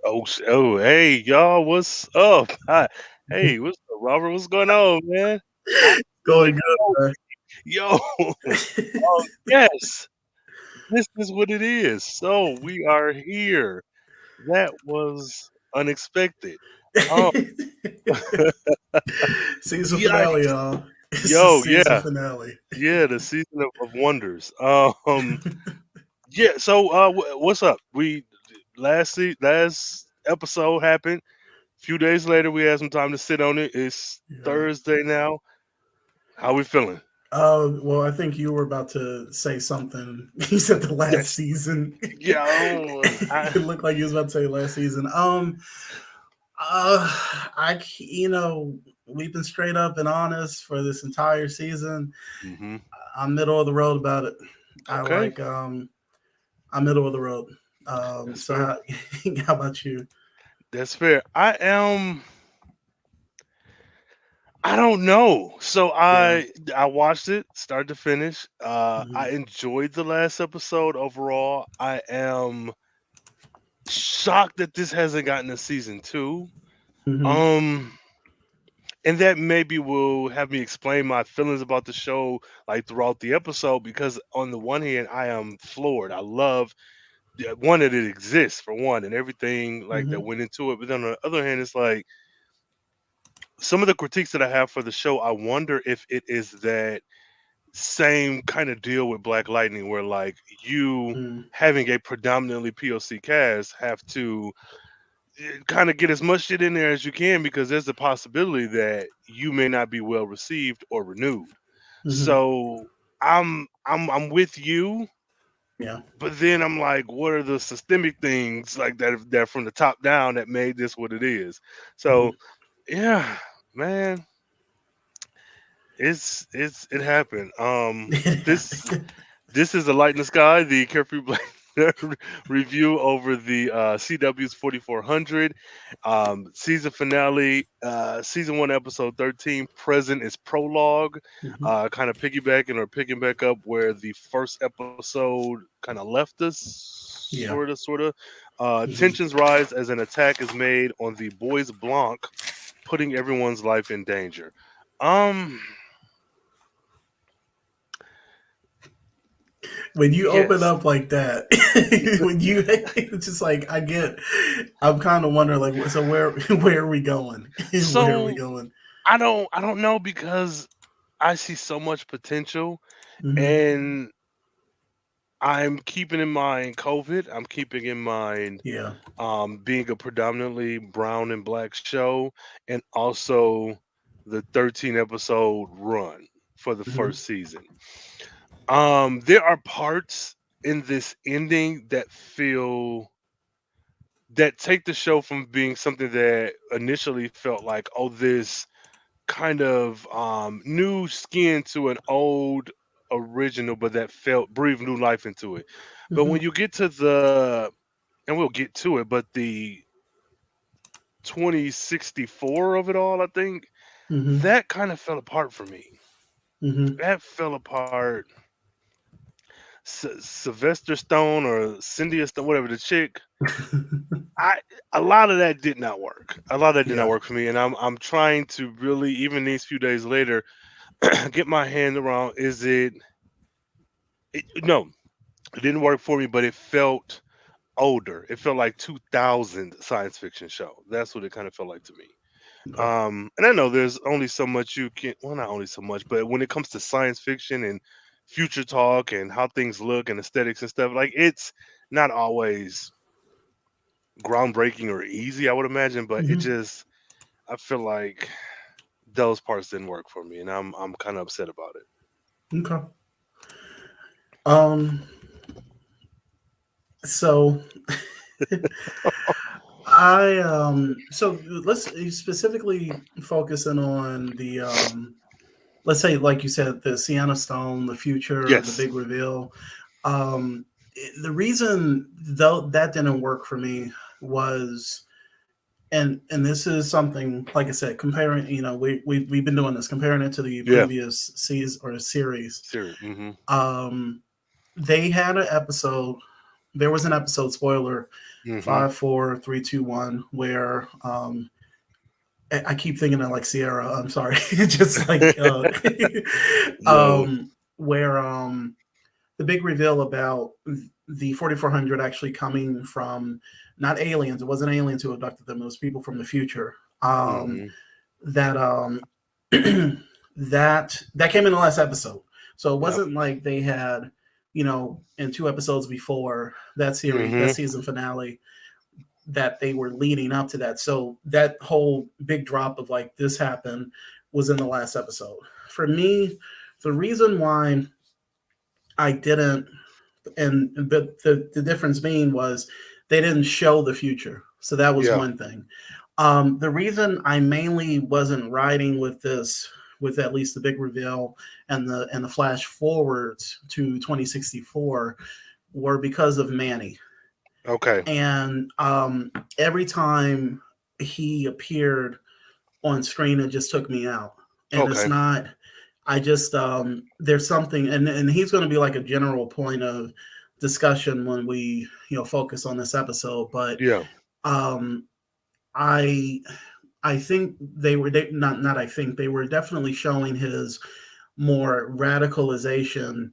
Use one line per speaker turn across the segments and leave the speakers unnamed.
Oh, hey, y'all, what's up? Hi. Hey, what's up, Robert? What's going on, man? I feel
Going
it.
good,
Yo,
man.
yes, this is what it is. So we are here. That was unexpected. Oh,
Season finale,
yikes.
y'all. It's the
Yo,
season
yeah,
finale.
yeah, the season of wonders. Yeah. So, what's up? Last episode happened. Few days later, we had some time to sit on it. It's
Yeah.
Thursday now. How we feeling?
Well, I think you were about to say something. You said the last
Yes.
season.
Yeah.
It looked like you was about to say last season. Uh, we've been straight up and honest for this entire season.
Hmm.
I'm middle of the road about it. I
Okay,
like, I'm middle of the road.
that's
So
fair.
how about you?
That's fair. I am. I don't know. So
Yeah.
I watched it start to finish. I
Hmm.
enjoyed the last episode overall. I am shocked that this hasn't gotten a season two.
Hmm.
Um, and that maybe will have me explain my feelings about the show like throughout the episode because on the one hand I am floored. I love one that it exists for one and everything like that
Hmm.
went into it. But then on the other hand, it's like some of the critiques that I have for the show, I wonder if it is that same kind of deal with Black Lightning where like you
Mm.
having a predominantly POC cast have to kind of get as much shit in there as you can because there's a possibility that you may not be well received or renewed.
Hmm.
So I'm with you,
Yeah.
but then I'm like, what are the systemic things like that from the top down that made this what it is?
Hmm.
So yeah, man, it happened.
It
This
happened.
This is the Light in the Sky, the Carefree Black review over the CW's 4400 season finale, season one, episode 13. Present is Prologue,
Hmm.
kind of piggybacking or picking back up where the first episode kind of left us,
Yeah.
sort of.
Hmm.
Tensions rise as an attack is made on the Bois Blanc, putting everyone's life in danger. Um,
When you open
yes.
up like that, when you it's just like I'm kind of wondering like so where where are we going? Where are we
So
going?
I don't know because I see so much potential
Hmm.
and I'm keeping in mind COVID. I'm keeping in mind
Yeah.
being a predominantly brown and black show and also the 13 episode run for the
Hmm.
first season. There are parts in this ending that take the show from being something that initially felt like, oh, this kind of new skin to an old original, but that felt breathed new life into it. But
Hmm.
when you get to the, and we'll get to it, but the 2064 of it all, I think
Hmm.
that kind of fell apart for me.
Hmm.
That fell apart. Sylvester Stone or Cynthia Stone, whatever the chick. I A lot of that did not work. A lot of that did not
Yeah.
work for me, and I'm trying to really, even these few days later, get my hand around. No, it didn't work for me, but it felt older. It felt like 2000 science fiction show. That's what it kind of felt like to me.
Okay.
And I know there's only so much you can. Well, not only so much, but when it comes to science fiction and future talk and how things look and aesthetics and stuff, like it's not always groundbreaking or easy. I would imagine, but it
Hmm.
just I feel like those parts didn't work for me, and I'm kind of upset about it.
Okay. Um. So So let's specifically focus in on the let's say like you said the Sienna Stone, the future, the
Yes.
big reveal. Um, the reason though that didn't work for me was and this is something like I said comparing we've been doing this comparing it to the
Yeah.
previous season or series.
Serious. Hmm.
Um, they had an episode. There was an episode spoiler
Mm-hmm.
5, 4, 3, 2, 1, where I keep thinking of like Sierra. I'm sorry, just like
No.
where the big reveal about the 4400 actually coming from not aliens. It wasn't aliens who abducted them. It was people from the future.
Mm-hmm.
That that came in the last episode. So it
Yep.
wasn't like they had, in 2 episodes before that series, that
Mm-hmm.
season finale, that they were leading up to that. So that whole big drop of like this happened was in the last episode. For me, the reason why I didn't, and but the difference being was they didn't show the future. So that was
Yeah.
one thing. The reason I mainly wasn't riding with this, with at least the big reveal and the flash forwards to 2064, were because of Manny.
Okay.
And every time he appeared on screen, it just took me out. And it's
Okay.
not. I just there's something, and he's going to be like a general point of discussion when we focus on this episode. But
Yeah.
um, I I think not I think they were definitely showing his more radicalization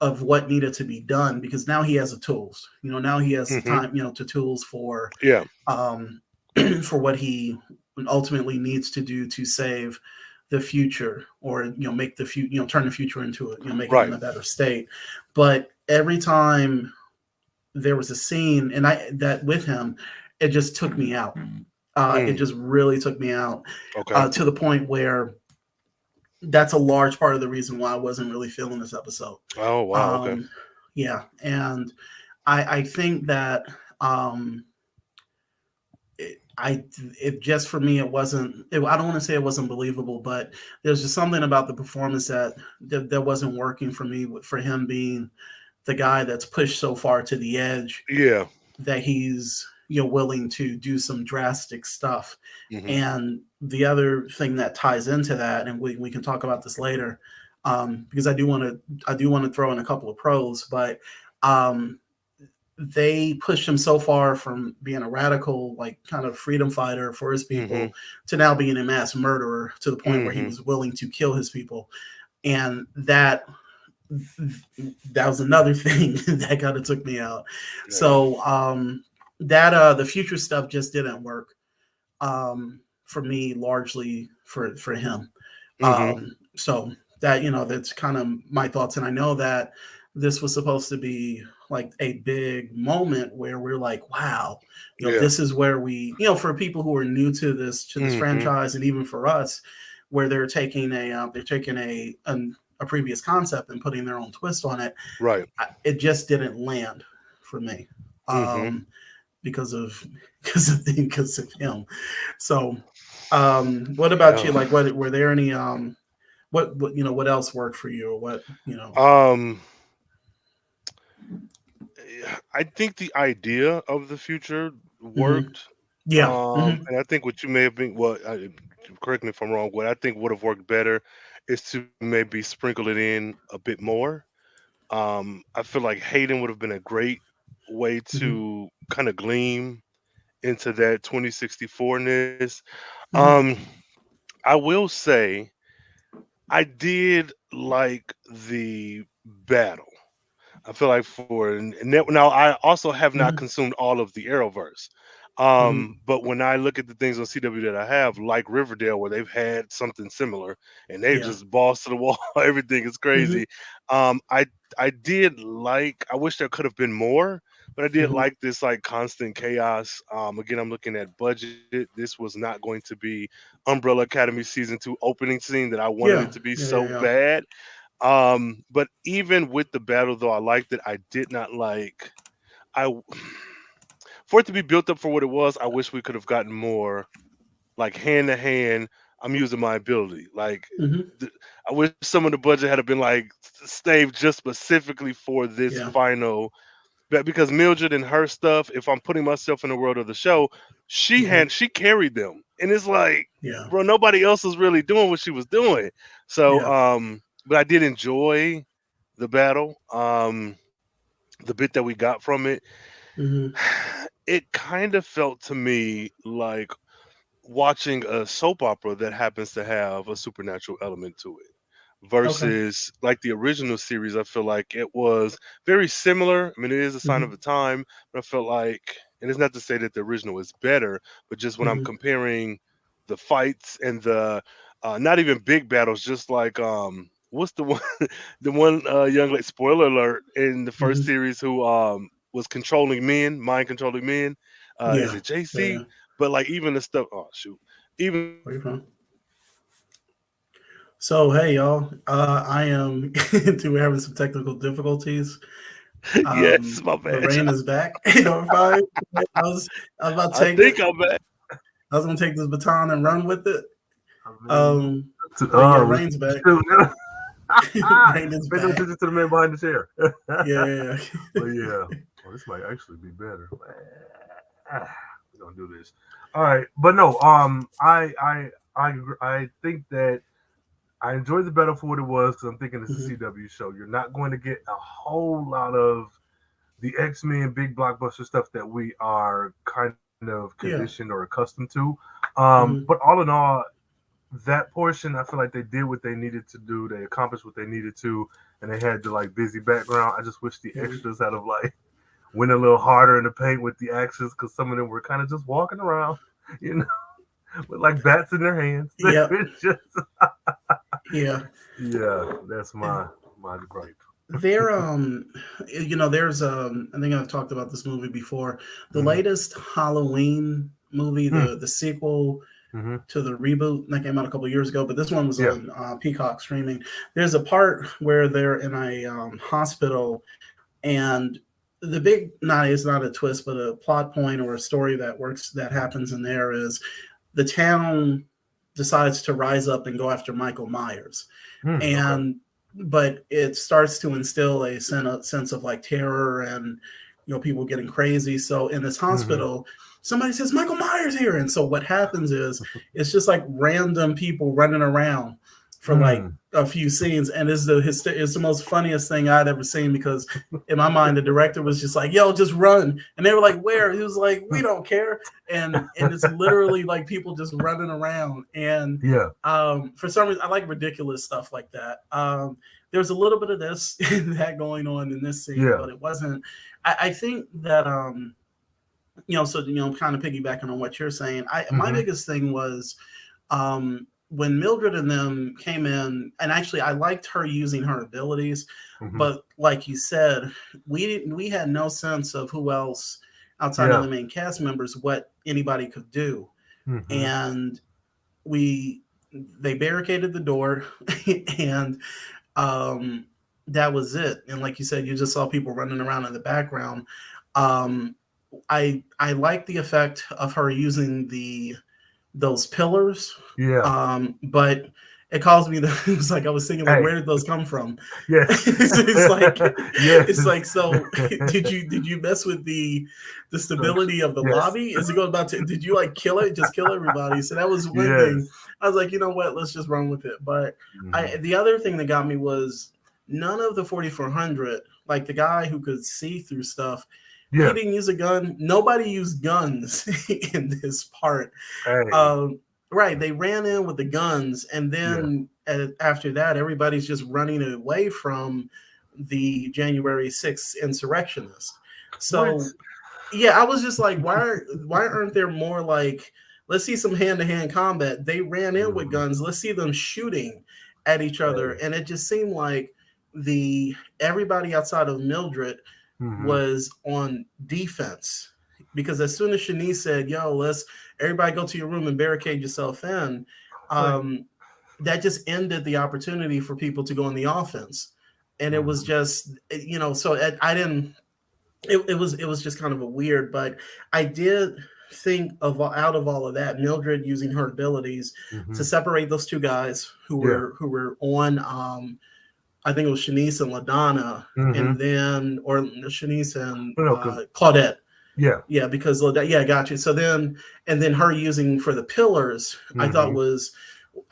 of what needed to be done, because now he has the tools. Now he has the
Mm-hmm.
time, to tools for
Yeah.
um for what he ultimately needs to do to save the future, or make the future, turn the future into it, make it in
Right.
a better state. But every time there was a scene and I that with him, it just took me out. It
Mm.
just really took me out,
Okay.
to the point where that's a large part of the reason why I wasn't really feeling this episode.
Oh wow. Okay.
Um, yeah, and I think that I it just for me it wasn't. I don't want to say it wasn't believable, but there's just something about the performance that wasn't working for me. For him being the guy that's pushed so far to the edge
Yeah.
that he's willing to do some drastic stuff.
Mm-hmm.
And the other thing that ties into that, and we can talk about this later, because I do want to throw in a couple of pros, but um, they pushed him so far from being a radical, like kind of freedom fighter for his
Mm-hmm.
people, to now being a mass murderer to the point where he
Mm-hmm.
was willing to kill his people. And that was another thing that kind of took me out.
Yeah.
So that the future stuff just didn't work for me, largely for him.
Mm-hmm.
So that that's kind of my thoughts, and I know that this was supposed to be like a big moment where we're like, wow,
Yeah.
this is where we, for people who are new to this
Mm-hmm.
franchise, and even for us, where they're taking a previous concept and putting their own twist on it.
Right.
It just didn't land for me,
Mm-hmm.
um, because of because of him. So, what about
Yeah.
you? Like, what were there any what else worked for you, or what?
Um. I think the idea of the future
Mm-hmm.
worked.
Yeah. Mm-hmm.
And I think what you may have been, well, correct me if I'm wrong. What I think would have worked better is to maybe sprinkle it in a bit more. I feel like Hayden would have been a great way
Mm-hmm.
to kind of gleam into that 2064ness.
Mm-hmm.
Um, I will say I did like the battle. I feel like now I also have not
Mm-hmm.
consumed all of the Arrowverse.
Mm-hmm.
But when I look at the things on CW that I have, like Riverdale, where they've had something similar and they've
Yeah.
just balls to the wall, everything is
Mm-hmm.
crazy. I did like. I wish there could have been more, but I did
Mm-hmm.
like this like constant chaos. Again, I'm looking at budget. This was not going to be Umbrella Academy season 2 opening scene that I wanted
Yeah.
it to be
Yeah. Yeah.
so
Yeah.
bad. But even with the battle, though, I liked it. I did not like. I For it to be built up for what it was. I wish we could have gotten more like hand to hand. I'm using my ability. Like
Mm-hmm.
th- I wish some of the budget had been like staved just specifically for this
Yeah.
final. But because Mildred and her stuff, if I'm putting myself in the world of the show,
Mm-hmm.
she carried them, and it's like,
Yeah.
bro, nobody else was really doing what she was doing. So,
Yeah.
but I did enjoy the battle. The bit that we got from it.
Mm-hmm.
it kind of felt to me like watching a soap opera that happens to have a supernatural element to it
Okay.
versus like the original series. I feel like it was very similar. I mean, it is a sign
Mm-hmm.
of the time, but I felt like, and it's not to say that the original is better, but just when I'm
Mm-hmm.
comparing the fights and the not even big battles, just like what's the one the one young lady, spoiler alert, in the first
Mm-hmm.
series who was controlling men, mind controlling men. Is
Yeah.
it
Yeah.
JC?
Yeah.
But like even the stuff, oh shoot, even
Where you from? So hey y'all, I am we're having some technical difficulties.
yes, my
But
bad,
Rhayne
y'all.
is back. You know, fine. I was about to
I
take it.
think I'm back.
I was gonna take this baton and run with it.
I mean,
Um,
to,
but yeah,
we
Rhayne's back.
shoot.
Rhayne is
Pay no
back.
attention to the man behind the chair.
Yeah, yeah,
But yeah, well, this might actually be better. We're gonna do this. All right, but no, I think that I enjoyed the battle for what it was because I'm thinking it's a
Mhm.
CW show. You're not going to get a whole lot of the X Men big blockbuster stuff that we are kind of
Yeah.
conditioned or accustomed to. But
Hmm.
all in all, that portion, I feel like they did what they needed to do. They accomplished what they needed to, and they had the like busy background. I just wish the
Hmm.
extras had of like went a little harder in the paint with the actions because some of them were kind of just walking around, you know, with like bats in their hands.
Yep.
It's just
Yeah.
yeah, that's my gripe.
There, there's I think I've talked about this movie before. The
Hmm.
latest Halloween movie, the sequel
Mm-hmm.
to the reboot that came out a couple years ago, but this one was
Yeah.
on Peacock streaming. There's a part where they're in a hospital, and the big not it's not a twist, but a plot point or a story that works that happens in there is the town decides to rise up and go after Michael Myers,
Okay.
and but it starts to instill a sense of like terror and people getting crazy. So in this
Hmm.
hospital, somebody says Michael Myers here, and so what happens is it's just like random people running around for like
Mm.
a few scenes, and it's the most funniest thing I'd ever seen because in my mind the director was just like, "Yo, just run," and they were like, "Where?" He was like, "We don't care," and it's literally like people just running around and
Yeah.
for some reason, I like ridiculous stuff like that. There's a little bit of this that going on in this scene,
Yeah.
but it wasn't. I think that so kind of piggybacking on what you're saying. My
Hmm.
biggest thing was when Mildred and them came in, and actually I liked her using her abilities,
Hmm.
but like you said, we had no sense of who else outside of
Yeah.
the main cast members what anybody could do,
Hmm.
and we they barricaded the door and um that was it. And like you said, you just saw people running around in the background. um I like the effect of her using those pillars,
Yeah.
but it caused me to it was like I was thinking like,
Hey.
where did those come from?
Yes.
it's like
Yes.
it's like, so did you mess with the
Structure.
stability of the
Yes.
lobby? Is it going about to, did you like kill it, just kill everybody? So that was one thing.
Yes.
I was like, you know what, let's just run with it. But
Hmm.
the other thing that got me was none of the 4400, like the guy who could see through stuff, he
Yeah.
didn't use a gun. Nobody used guns in this part.
Hey.
um, right, they ran in with the guns, and
Yeah.
then after that, everybody's just running away from the January 6th insurrectionists.
What?
So yeah, I was just like, why aren't there more like, let's see some hand to hand combat? They ran in with
Hmm.
guns. Let's see them shooting at each other,
Hey.
and it just seemed like the everybody outside of Mildred
Hmm.
was on defense, because as soon as Shanice said, "Yo, let's everybody go to your room and barricade yourself in,"
Like.
um, that just ended the opportunity for people to go on the offense, and it was
Hmm.
just So I didn't. It was just kind of a weird, but I did think of out of all of that, Mildred using her abilities to
Hmm.
separate those two guys who
Yeah.
were on I think it was Shanice and LaDonna,
Hmm.
and then or Shanice and
No, because
Claudette.
yeah.
Yeah, because yeah, got you. So then, and then her using for the pillars,
Hmm.
I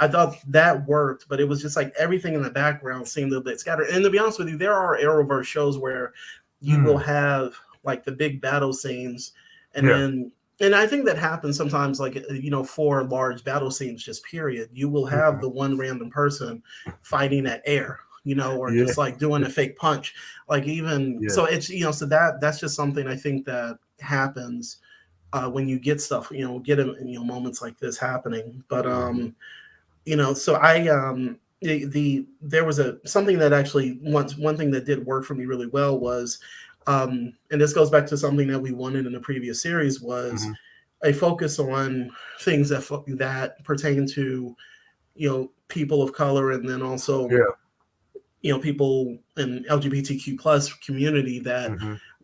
thought that worked, but it was just like everything in the background seemed a little bit scattered. And to be honest with you, there are Arrowverse shows where you will
Mm.
have like the big battle scenes, and then. And I think that happens sometimes, like, for large battle scenes, just period. You will have the one random person fighting at air, or just like doing a fake punch. Like so it's, so that's just something I think that happens when you get stuff, get moments like this happening. But, so there was something that actually one thing that did work for me really well was, and this goes back to something that we wanted in the previous series was a focus on things that pertain to, people of color, and then also, people in LGBTQ plus community that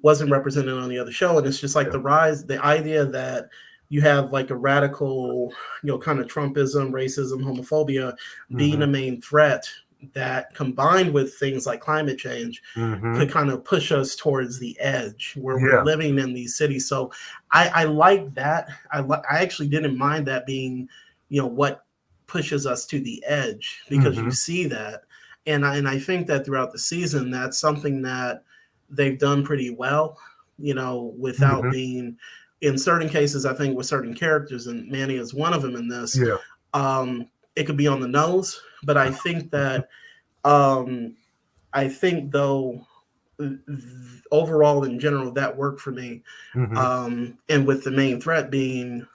wasn't represented on the other show. And it's just like the idea that you have like a radical, kind of Trumpism, racism, homophobia being a main threat that combined with things like climate change could kind of push us towards the edge where we're living in these cities. So I like that. I actually didn't mind that being, what pushes us to the edge, because you see that. And I think that throughout the season, that's something that they've done pretty well, without being, in certain cases, I think with certain characters, and Manny is one of them in this, it could be on the nose. But I think that, though, overall in general, that worked for me. And with the main threat being,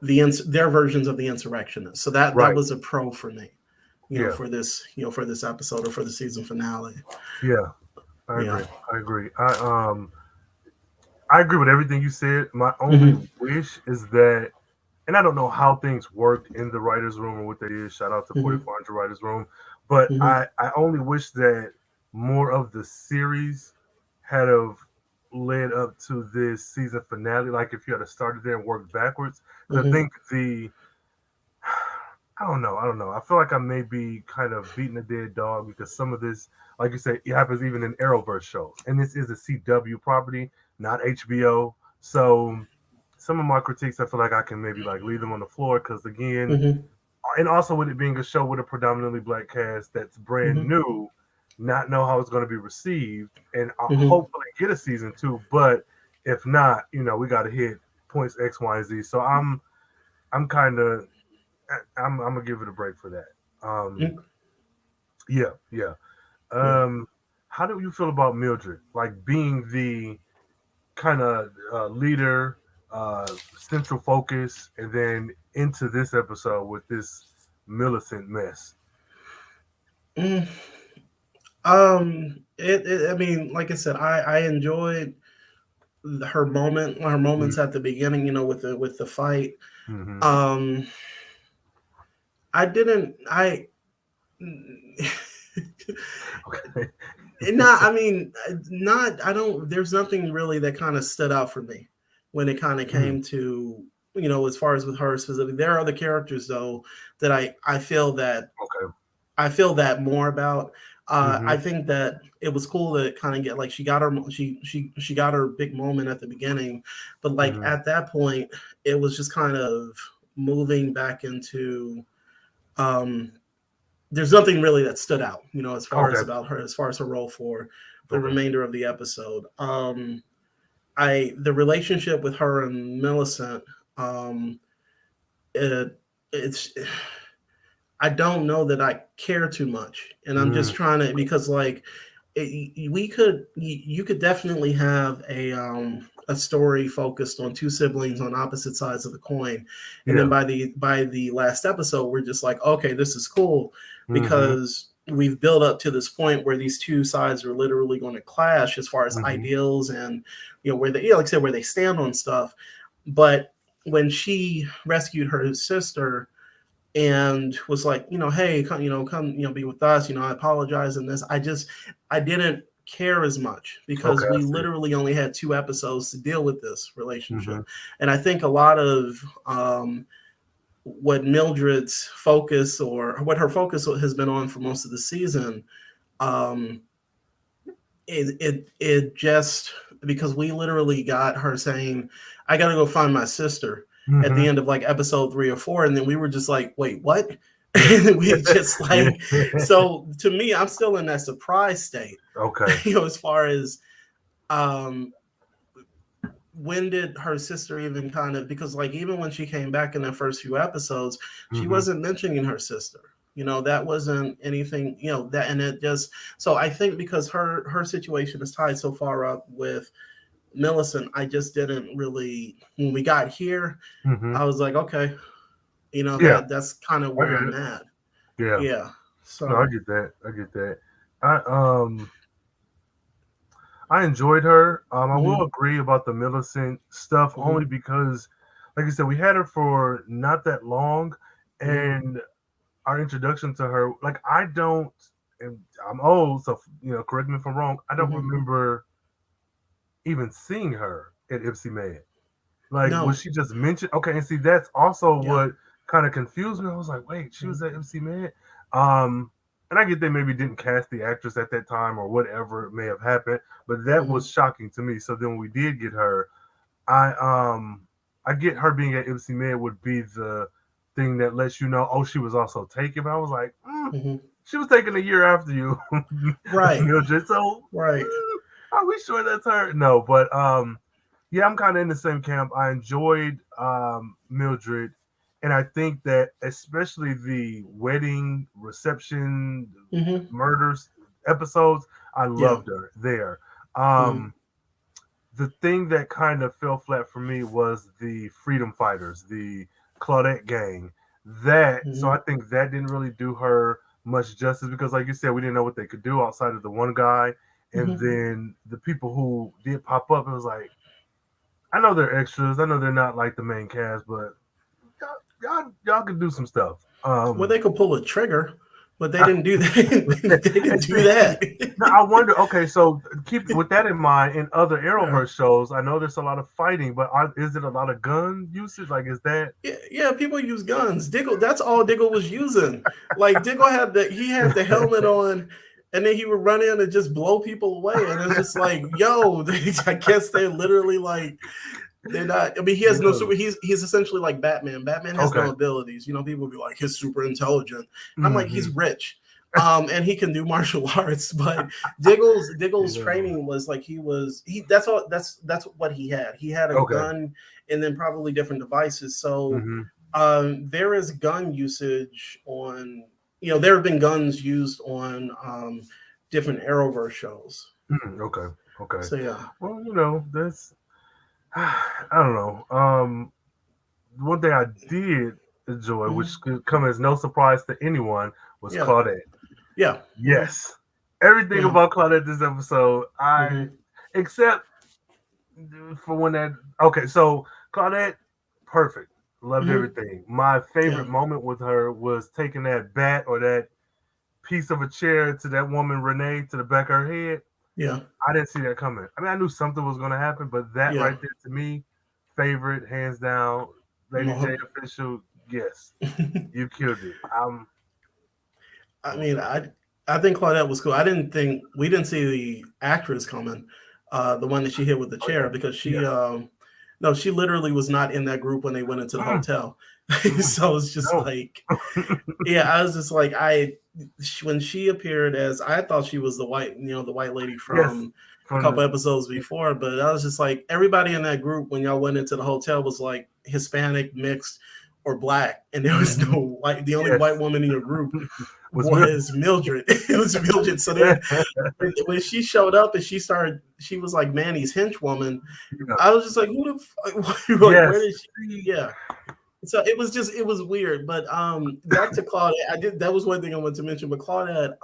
their versions of the insurrectionists. So that was a pro for me, for this, for this episode or for the season finale.
I agree. I agree with everything you said. My only wish is that, and I don't know how things worked in the writer's room or what that is. Shout out to 4400 Writer's Room. But I only wish that more of the series had have led up to this season finale. Like if you had started there and worked backwards. I think I don't know. I feel like I may be kind of beating a dead dog, because some of this, like you said, it happens even in Arrowverse shows. And this is a CW property, not HBO. So some of my critiques, I feel like I can maybe like leave them on the floor, because again, and also with it being a show with a predominantly black cast that's brand new, not know how it's going to be received, and I'll hopefully get a season 2. But if not, we got to hit points X, Y, and Z. So I'm gonna give it a break for that. How do you feel about Mildred, like being the kind of leader, central focus, and then into this episode with this Millicent mess?
I mean, like I said, I enjoyed her moments at the beginning, with the fight. I didn't.
Okay.
I mean, I don't. There's nothing really that kind of stood out for me when it kind of came to, as far as with her specifically. There are other characters though that I feel that I feel that more about. I think that it was cool to kind of get, like, she got her big moment at the beginning, but like at that point, it was just kind of moving back into. There's nothing really that stood out, as far as about her, as far as her role for the remainder of the episode. The relationship with her and Millicent, it's. I don't know that I care too much, and I'm just trying to, because like you could definitely have a story focused on two siblings on opposite sides of the coin, and then by the last episode, we're just like, okay, this is cool, because we've built up to this point where these two sides are literally going to clash as far as ideals and where they, like I said, where they stand on stuff. But when she rescued her sister and was like, hey, come, be with us. I apologize. And this, I didn't care as much, because we literally only had 2 episodes to deal with this relationship. And I think a lot of what Mildred's focus, or what her focus has been on for most of the season, it just, because we literally got her saying, I got to go find my sister. At the end of like episode 3 or 4, and then we were just like, wait, what? We just like, so to me, I'm still in that surprise state.
Okay.
As far as um, when did her sister even kind of, because like even when she came back in the first few episodes, she
Mm-hmm.
wasn't mentioning her sister. That wasn't anything, that, and it just, so I think because her situation is tied so far up with Millicent, I just didn't really, when we got here,
Mm-hmm.
I was like, okay,
Yeah,
that's kind of
I
where
get
I'm
it.
at.
Yeah.
Yeah.
No, I
So,
get that. I get that. I I enjoyed her. I will
mhm,
agree about the Millicent stuff
mhm,
only because, like I said, we had her for not that long,
mhm,
and our introduction to her, like I don't, and I'm old, so correct me if I'm wrong. I don't
mhm.
remember even seeing her at Ipsy Man. Like, was
No.
she just mentioned? Okay, and see, that's also
Yeah.
what kind of confused me. I was like, wait, she
Mhm,
was at MC Man. Um, and I get they maybe didn't cast the actress at that time or whatever may have happened, but that
mhm,
was shocking to me. So then when we did get her, I um, I get her being at MC Man would be the thing that lets you know, oh, she was also taken. But I was like,
mhm.
she was taken a year after you,
Right.
Mildred. So
Right.
are we sure that's her? No, but yeah, I'm kind of in the same camp. I enjoyed Mildred, and I think that especially the wedding reception
Mhm.
murders episodes, I
Yeah.
loved her there.
Mhm,
Um, the thing that kind of fell flat for me was the freedom fighters, the Claudette gang. So I
mhm,
think that didn't really do her much justice because, like you said, we didn't know what they could do outside of the one guy, and
mhm.
then the people who did pop up. It was like, I know they're extras. I know they're not like the main cast, but y'all can do some stuff.
Well, they could pull a trigger, but they didn't do that. They didn't
And
do
see,
that.
now I wonder. Okay, so keep with that in mind. In other
Yeah.
Arrowverse shows, I know there's a lot of fighting, but is it a lot of gun usage? Like, is that
Yeah, yeah, people use guns. Diggle, that's all Diggle was using. Like Diggle he had the helmet on, and then he would run in and just blow people away. And it's just like, yo, I guess they're literally like they're not. I mean, he has no super.
really?
He's essentially like Batman. Batman has no
Okay.
abilities. People be like he's super intelligent. I'm like he's
Hmm.
rich, and he can do martial arts. But Diggle's
Yeah.
training was like he. That's all. That's what he had. He had a
Okay.
gun and then probably different devices. So
Hmm.
there is gun usage on. There have been guns used on different Arrowverse shows.
Okay. Okay.
So yeah.
Well, that's I don't know. One thing I did enjoy,
Mhm.
which could come as no surprise to anyone, was
Yeah.
Claudette.
Yeah. Mhm.
Yes, everything
Yeah.
about Claudette this episode,
Hmm.
except for when that. Okay, so Claudette, perfect. Loved
Hmm.
everything. My
Yeah.
favorite moment with her was taking that bat or that piece of a chair to that woman Renee to the back of her head.
Yeah.
I didn't see that coming. I mean, I knew something was going to happen, but that
Yeah.
right there to me, favorite, hands down, Lady J
No.
official. Yes, you killed it.
I mean, I think Claudette was cool. I didn't think we didn't see the actress coming, the one that she hit with the
Oh yeah,
chair because she
yes.
no, she literally was not in that group when they went into the
Mm,
hotel.
mm,
So it's just
no.
like, yeah, I was just like when she appeared as I thought she was the white lady
Yes,
from a
from
couple
the.
episodes before, but I was just like everybody in that group when y'all went into the hotel was like Hispanic, mixed, or black, and there was
Mhm,
no white. The only white
yes,
woman in your group
was Mil-
was Mildred. It was Mildred. So then when she showed up and she was like Manny's henchwoman.
yeah.
I was just like, who the like, where
Yes.
did she? Yeah. So it was weird. But back to Claudette, that was one thing I wanted to mention. But Claudette,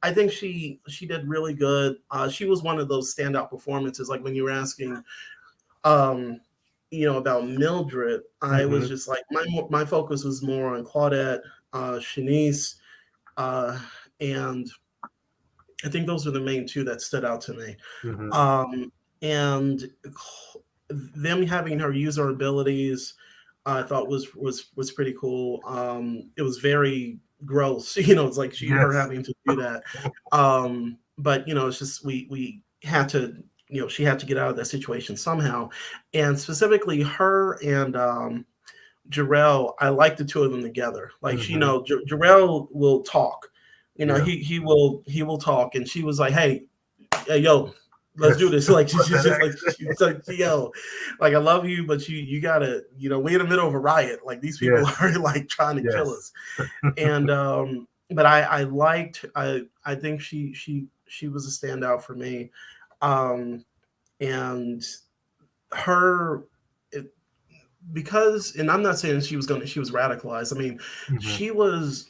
I think she did really good. She was one of those standout performances. Like when you were asking, um, about Mildred, I was
Hmm.
just like my focus was more on Claudette, Shanice, uh, and I think those were the main two that stood out to me.
Hmm.
And them having her use her abilities, I thought was pretty cool. It was very gross, it's like her
Yes.
having to do that. But it's just we had to, she had to get out of that situation somehow, and specifically her and Jarrell, I like the two of them together. Like
Hmm.
Jarrell will talk.
Yeah.
He will talk, and she was like, "Hey, yo, let's do this. Like she's
Put that
just like
accent.
she's like, yo, like I love you, but you gotta, we in the middle of a riot. Like these people
Yes.
are like trying to kill
Yes.
us. And but I liked I think she was a standout for me. And her because, and I'm not saying she was radicalized. I mean, she was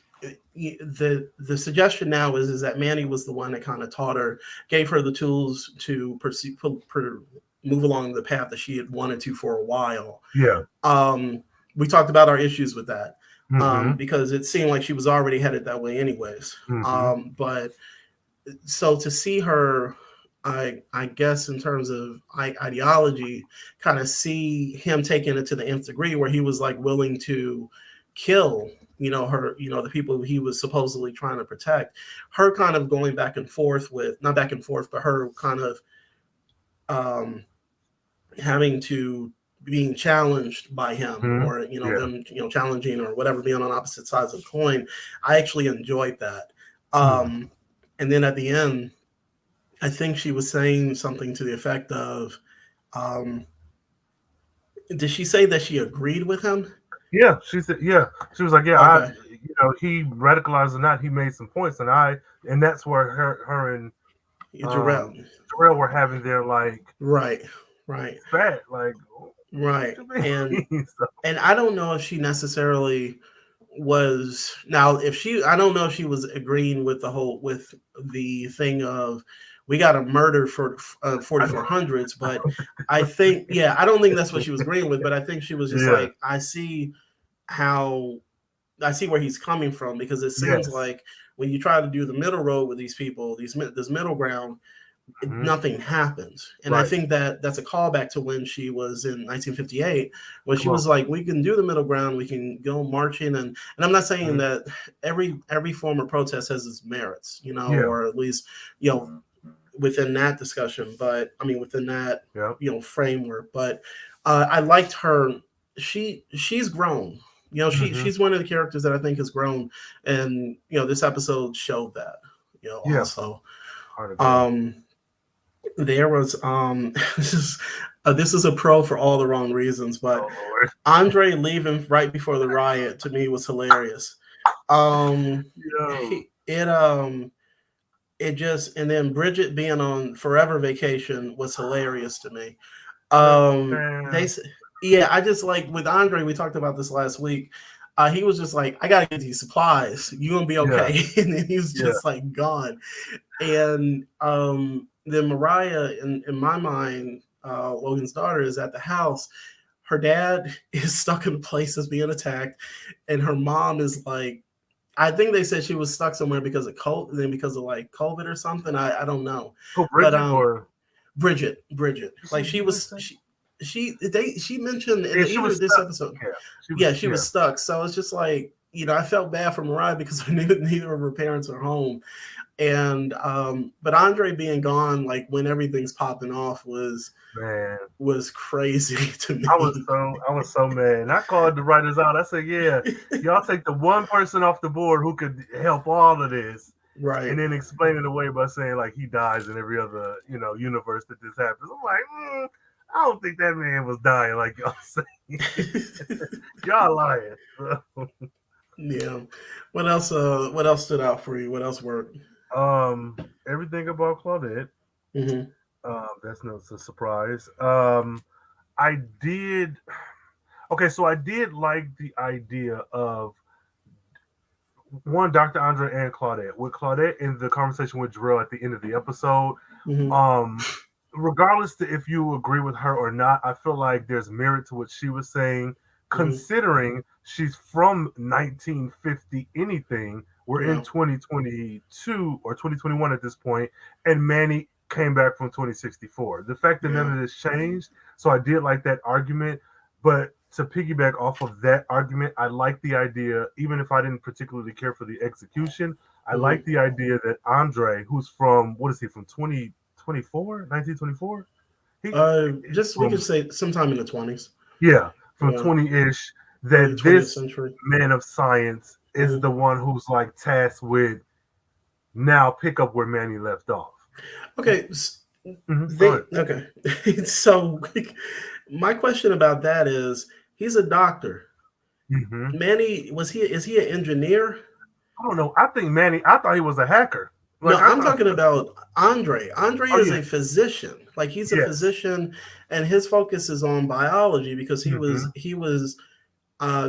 the suggestion now is that Manny was the one that kind of taught her, gave her the tools to move along the path that she had wanted to for a while.
Yeah.
We talked about our issues with that because it seemed like she was already headed that way anyways. But so to see her, I guess in terms of ideology, kind of see him taking it to the nth degree where he was like willing to kill, her, the people he was supposedly trying to protect. Her kind of going back and forth with, not back and forth, but her kind of having to being challenged by him or, them, challenging or whatever, being on opposite sides of the coin. I actually enjoyed that. And then at the end, I think she was saying something to the effect of, did she say that she agreed with him?
Yeah, she said, yeah. She was like, yeah,
Okay.
He radicalized or not, he made some points, and that's where her and Jarrell were having their like
right.
spat, like
right. And I don't know if she necessarily was now I don't know if she was agreeing with the thing of we got to murder for 4400s, but I think I don't think that's what she was agreeing with, but I think she was just like, I see where he's coming from, because it seems like when you try to do the middle road with these people, this middle ground, nothing happens. And I think that's a callback to when she was in 1958, when she was like, we can do the middle ground, we can go marching, and I'm not saying that every form of protest has its merits, or at least within that discussion, but I mean within that framework. But I liked her. She's grown. She's one of the characters that I think has grown, and this episode showed that. Also, there was this is a pro for all the wrong reasons, but Andre leaving right before the riot to me was hilarious. It just, and then Bridget being on forever vacation was hilarious to me. I just like with Andre, we talked about this last week. He was just like, I gotta get these supplies. You gonna be okay? And then he was just like gone. And then Mariah, in my mind, Logan's daughter, is at the house. Her dad is stuck in a place that's being attacked, and her mom is like, I think they said she was stuck somewhere because of COVID or something. I don't know.
Oh, Bridget,
Bridget. Like she mentioned in either this
stuck.
episode. She was stuck. So it's just like, I felt bad for Mariah because I knew neither of her parents are home. And but Andre being gone, like when everything's popping off, was crazy to me.
I was so mad. And I called the writers out. I said, yeah, y'all take the one person off the board who could help all of this.
Right.
And then explain it away by saying like he dies in every other, universe that this happens. I'm like, I don't think that man was dying like y'all saying. Y'all lying.
Yeah. What else stood out for you? What else worked?
Everything about Claudette. That's no surprise. I did like the idea of one, Dr. Andre and Claudette. With Claudette in the conversation with Jarrell at the end of the episode, regardless to if you agree with her or not, I feel like there's merit to what she was saying, considering she's from 1950 anything. We're in 2022 or 2021 at this point, and Manny came back from 2064. The fact that none of this changed, so I did like that argument. But to piggyback off of that argument, I like the idea, even if I didn't particularly care for the execution, I like the idea that Andre, who's from, what is he, from 1924?
We could say sometime in the 20s.
Yeah, from 20-ish, that this
century
man of science is the one who's like tasked with now pick up where Manny left off.
Okay,
Go ahead.
Okay. So my question about that is, he's a doctor. Manny, is he an engineer?
I don't know. I think Manny. I thought he was a hacker.
No,
Like I
I'm
thought.
talking about Andre. Andre
Oh
is
yeah.
a physician. Like he's a
Yes.
physician, and his focus is on biology because
Mm-hmm.
he was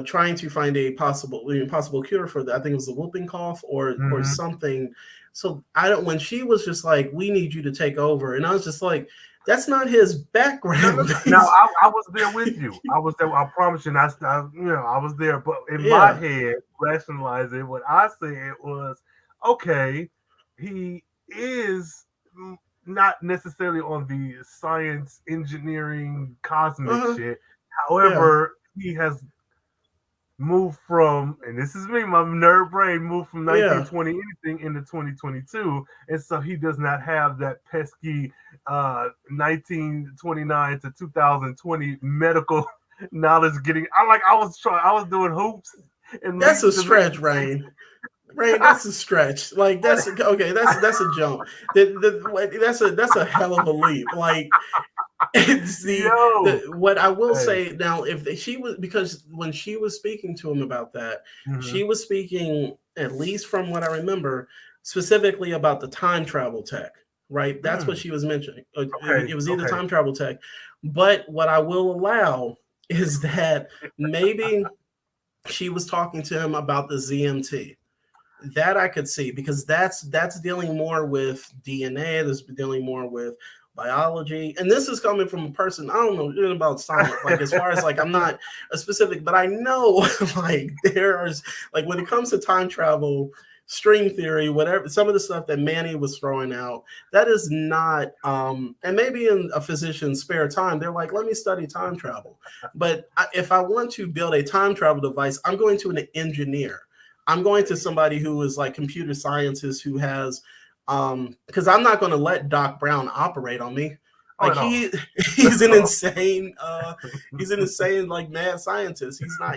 trying to find a possible cure for that. I think it was the whooping cough or
Mm-hmm.
something. So I don't. When she was just like, "We need you to take over," and I was just like, "That's not his
No, no,
background."
no. Now I was there with you. I was there. I promise you. And I was there. But in my
Yeah.
head, rationalizing what I said was, okay, he is not necessarily on the science, engineering, cosmic
Uh-huh.
shit.
Yeah.
However, he has moved from, and this is me, my nerd brain moved from
Yeah.
1920 anything into 2022, and so he does not have that pesky 1929 to 2020 medical knowledge. I was doing hoops and
That's
leaps
a
to make
stretch, Rhayne. Rhayne, that's a stretch. Like that's okay. That's a jump. That's a hell of a leap. Like
yo.
what I will
Hey.
say now, if she was, because when she was speaking to him about that,
Mm-hmm.
she was speaking, at least from what I remember, specifically about the time travel tech. Right, that's what she was mentioning.
Okay.
It was either
Okay.
time travel tech, but what I will allow is that maybe she was talking to him about the ZMT. That I could see because that's dealing more with DNA. That's dealing more with biology, and this is coming from a person I don't know about science. Like as far as like I'm not a specific, but I know like there's like when it comes to time travel, string theory, whatever. Some of the stuff that Manny was throwing out, that is not. And maybe in a physician's spare time, they're like, let me study time travel. But if I want to build a time travel device, I'm going to an engineer. I'm going to somebody who is like computer scientist who has because I'm not going to let Doc Brown operate on me.
Oh,
Like
at all.
he's an insane like mad scientist. He's not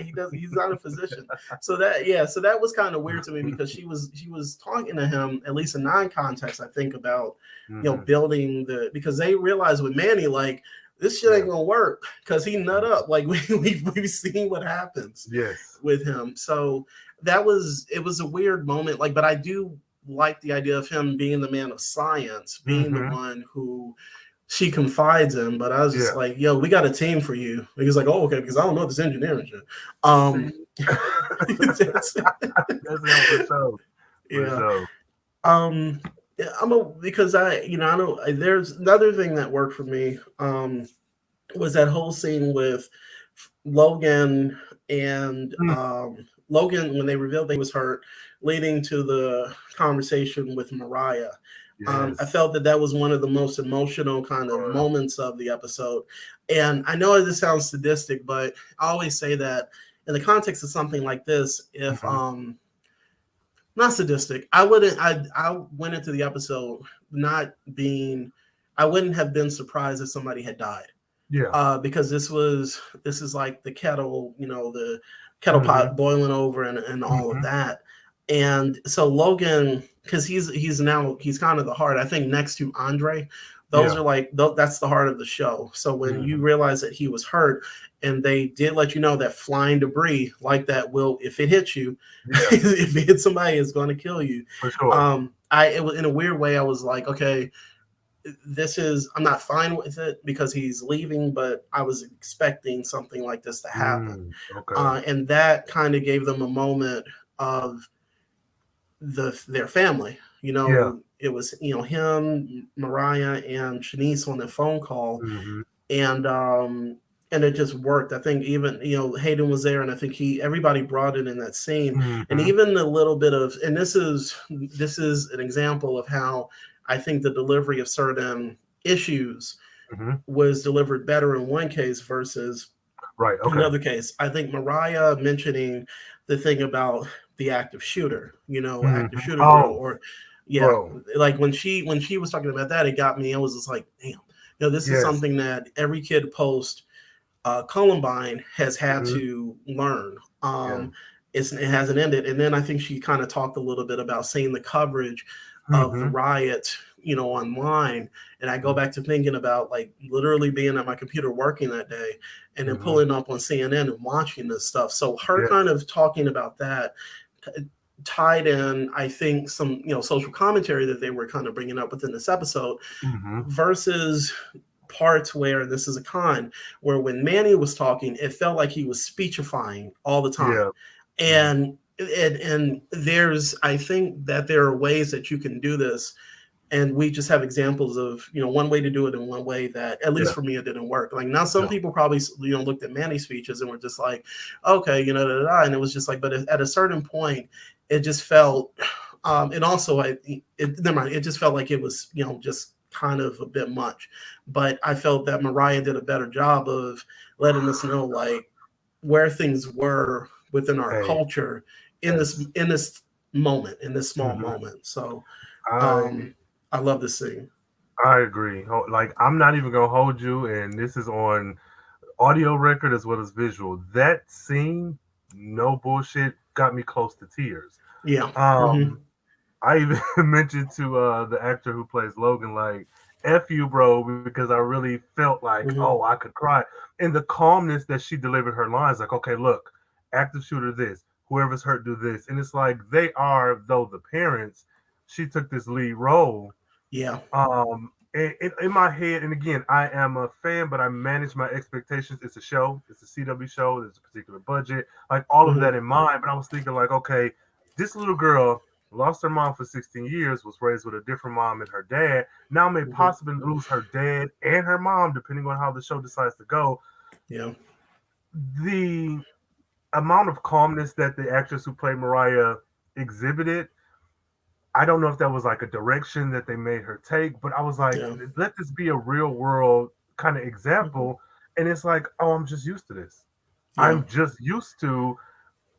a physician. So that was kind of weird to me because she was talking to him at least in non-context, I think, about building because they realized with Manny like this shit ain't gonna work because he nut up. Like we've seen what happens
Yes.
with him. So it was a weird moment. Like, but I do like the idea of him being the man of science, being the one who she confides in. But I was just like, yo, we got a team for you. And he's like, oh, okay, because I don't know this engineering shit.
That's for sure.
Yeah. Because I know there's another thing that worked for me was that whole scene with Logan and Logan when they revealed that he was hurt, leading to the conversation with Mariah.
Yes.
I felt that was one of the most emotional kind of moments of the episode. And I know this sounds sadistic, but I always say that in the context of something like this, if not sadistic, I went into the episode not being, I wouldn't have been surprised if somebody had died.
Yeah.
Because this is like the kettle, the kettle pot boiling over and all of that. And so Logan, because he's kind of the heart, I think, next to Andre, those are like that's the heart of the show. So when you realize that he was hurt, and they did let you know that flying debris like that will, if it hits you, if it hits somebody, it's going to kill you.
For sure.
It was in a weird way. I was like, okay, I'm not fine with it because he's leaving, but I was expecting something like this to happen. And that kind of gave them a moment of their family. It was, him, Mariah, and Shanice on the phone call. And it just worked. I think even, Hayden was there, and I think everybody brought it in that scene. And even a little bit of, and this is an example of how I think the delivery of certain issues was delivered better in one case versus another case. I think Mariah mentioning the thing about the active shooter, active shooter girl, or like when she was talking about that, it got me. I was just like, damn, this is something that every kid post Columbine has had to learn. It hasn't ended. And then I think she kind of talked a little bit about seeing the coverage of the riot online, and I go back to thinking about like literally being at my computer working that day and then pulling up on CNN and watching this stuff. So her kind of talking about that tied in, I think, some social commentary that they were kind of bringing up within this episode versus parts where, this is a con, where when Manny was talking, it felt like he was speechifying all the time. And there's, I think that there are ways that you can do this, and we just have examples of one way to do it and one way that, at least for me, it didn't work. Like, now some people probably looked at Manny's speeches and were just like, okay, and it was just like, but at a certain point it just felt and also it just felt like it was just kind of a bit much. But I felt that Mariah did a better job of letting us know like where things were within our culture in this moment, in this small moment. So I love this scene.
I agree. Like, I'm not even gonna hold you, and this is on audio record as well as visual. That scene, no bullshit, got me close to tears.
Yeah.
I even mentioned to the actor who plays Logan, like, F you, bro, because I really felt like, oh, I could cry. And the calmness that she delivered her lines, like, okay, look, active shooter this, whoever's hurt do this. And it's like, they are, though the parents, she took this lead role.
Yeah.
In my head, and again, I am a fan, but I manage my expectations. It's a show. It's a CW show. There's a particular budget. Like, all of that in mind. But I was thinking, like, okay, this little girl lost her mom for 16 years, was raised with a different mom and her dad, now may possibly lose her dad and her mom, depending on how the show decides to go.
Yeah.
The amount of calmness that the actress who played Mariah exhibited, I don't know if that was like a direction that they made her take, but I was like, let this be a real world kind of example. And it's like, oh, I'm just used to this. I'm just used to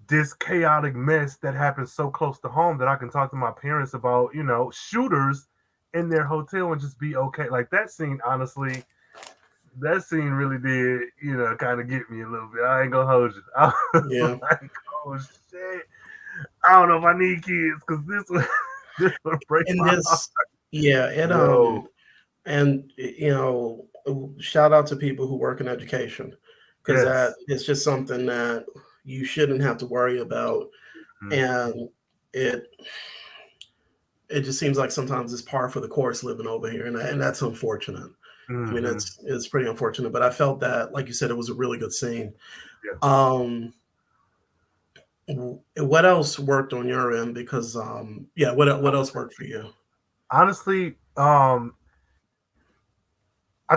this chaotic mess that happens so close to home that I can talk to my parents about, shooters in their hotel and just be okay. Like, that scene, honestly, that scene really did, kind of get me a little bit. I ain't gonna hold you. I was like, oh shit. I don't know if I need kids, because this would break my heart.
Yeah, and shout out to people who work in education, because that is just something that you shouldn't have to worry about. And it just seems like sometimes it's par for the course living over here, and that's unfortunate. I mean, it's pretty unfortunate, but I felt that, like you said, it was a really good scene. What else worked on your end? Because what else worked for you?
Honestly, I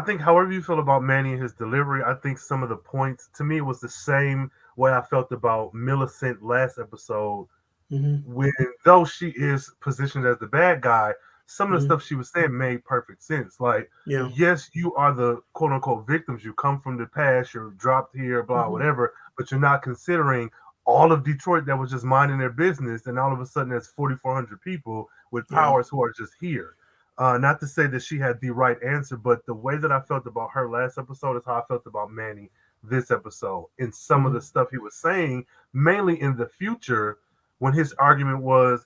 think however you feel about Manny and his delivery, I think some of the points, to me, it was the same way I felt about Millicent last episode. When, though she is positioned as the bad guy, some of the stuff she was saying made perfect sense. Like, yes, you are the quote unquote victims. You come from the past, you're dropped here, blah, whatever, but you're not considering all of Detroit that was just minding their business, and all of a sudden there's 4,400 people with powers who are just here. Not to say that she had the right answer, but the way that I felt about her last episode is how I felt about Manny this episode. And some of the stuff he was saying, mainly in the future, when his argument was,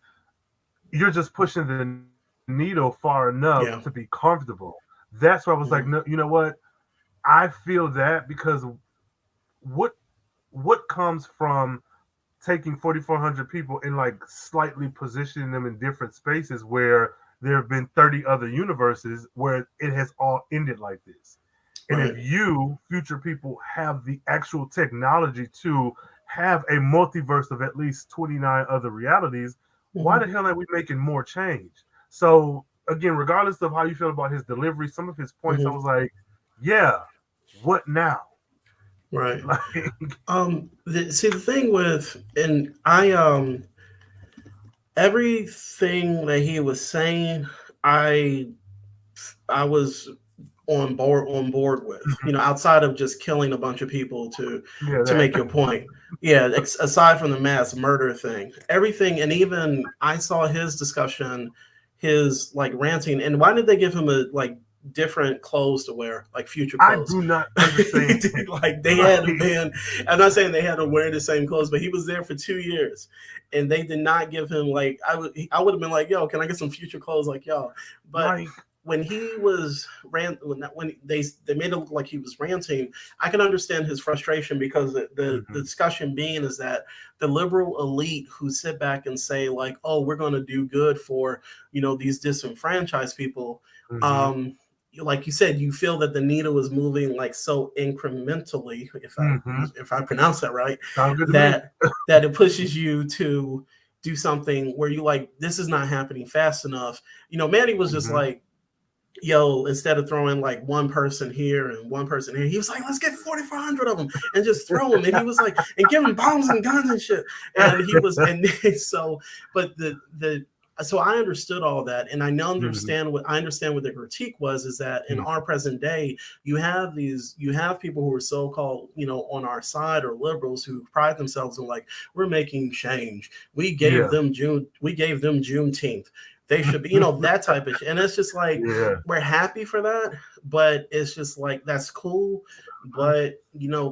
you're just pushing the needle far enough to be comfortable. That's why I was like, no, you know what? I feel that, because what comes from taking 4,400 people and like slightly positioning them in different spaces where there have been 30 other universes where it has all ended like this. And if you, future people, have the actual technology to have a multiverse of at least 29 other realities, why the hell are we making more change? So again, regardless of how you feel about his delivery, some of his points, I was like, yeah, what now?
Right. Like, the thing with, and I everything that he was saying, I was on board with, outside of just killing a bunch of people to make your point. Aside from the mass murder thing, everything, and even I saw his discussion, his like ranting. And why did they give him a like different clothes to wear, like future
I
clothes.
do not understand.
Like they had a man. I'm not saying they had to wear the same clothes, but he was there for 2 years, and they did not give him like I would have been like, yo, can I get some future clothes like y'all? But
Like,
when he was when they made it look like he was ranting, I can understand his frustration because the discussion being is that the liberal elite who sit back and say like, oh, we're going to do good for these disenfranchised people. Like you said, you feel that the needle is moving like so incrementally, if I pronounce that right,
sounds good to
that
me.
that it pushes you to do something where you like, this is not happening fast enough. Manny was just like, yo, instead of throwing like one person here and one person here, he was like, let's get 4,400 of them and just throw them. And he was like, and give them bombs and guns and shit. And he was, and so, but so I understood all that, and I understand what the critique was, is that in our present day, you have people who are so-called, on our side, or liberals, who pride themselves in like, we're making change. We gave them Juneteenth. They should be, that type of shit. And it's just like, we're happy for that, but it's just like, that's cool. But,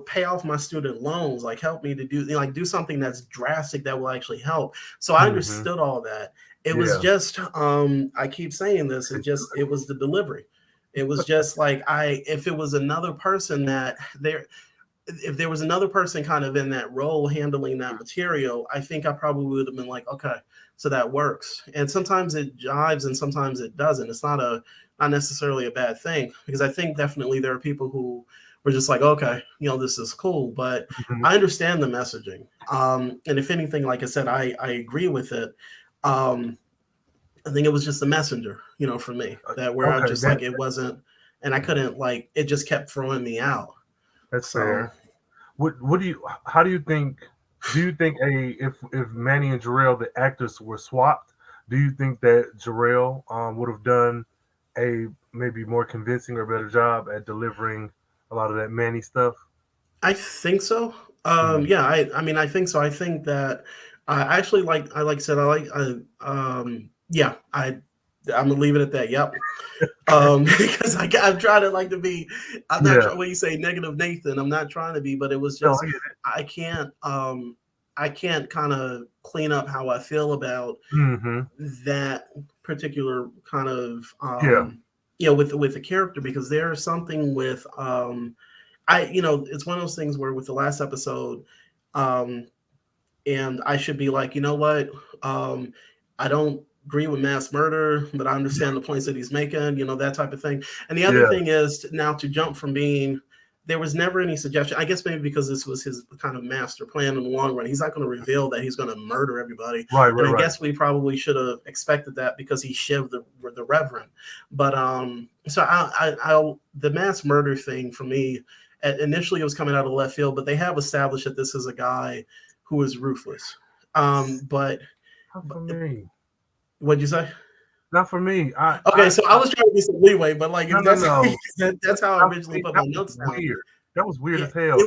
pay off my student loans, like help me to do something that's drastic that will actually help. So I understood all that. It was just, I keep saying this, it was the delivery. It was just like, if it was another person if there was another person kind of in that role handling that material, I think I probably would have been like, okay, so that works. And sometimes it jives and sometimes it doesn't. It's not necessarily a bad thing, because I think definitely there are people who were just like, okay, this is cool, but I understand the messaging. And if anything, like I said, I agree with it. I think it was just the messenger, for me, where I just like, it wasn't, and I couldn't, like, it just kept throwing me out.
That's fair. How do you think if Manny and Jarrell, the actors, were swapped, do you think that Jarrell would have done a maybe more convincing or better job at delivering a lot of that Manny stuff?
I think so. Yeah, I mean, I think so. I think that I actually I'm gonna leave it at that. Yep. Because I'm trying to like to be, I'm not trying, when you say negative Nathan, I'm not trying to be, but it was just, I can't kind of clean up how I feel about that particular kind of, with the character, because there's something with, it's one of those things where with the last episode, and I should be like, you know what, I don't agree with mass murder, but I understand the points that he's making, that type of thing. And the other thing is now to jump from being, there was never any suggestion, I guess maybe because this was his kind of master plan in the long run. He's not going to reveal that he's going to murder everybody. And I guess we probably should have expected that because he shivved the Reverend. But so the mass murder thing for me, initially it was coming out of left field, but they have established that this is a guy who is ruthless. But
for me.
What'd you say?
Not for me.
So I was trying to be some leeway, but like, if that's how I originally put my notes down.
Weird. That was weird as hell.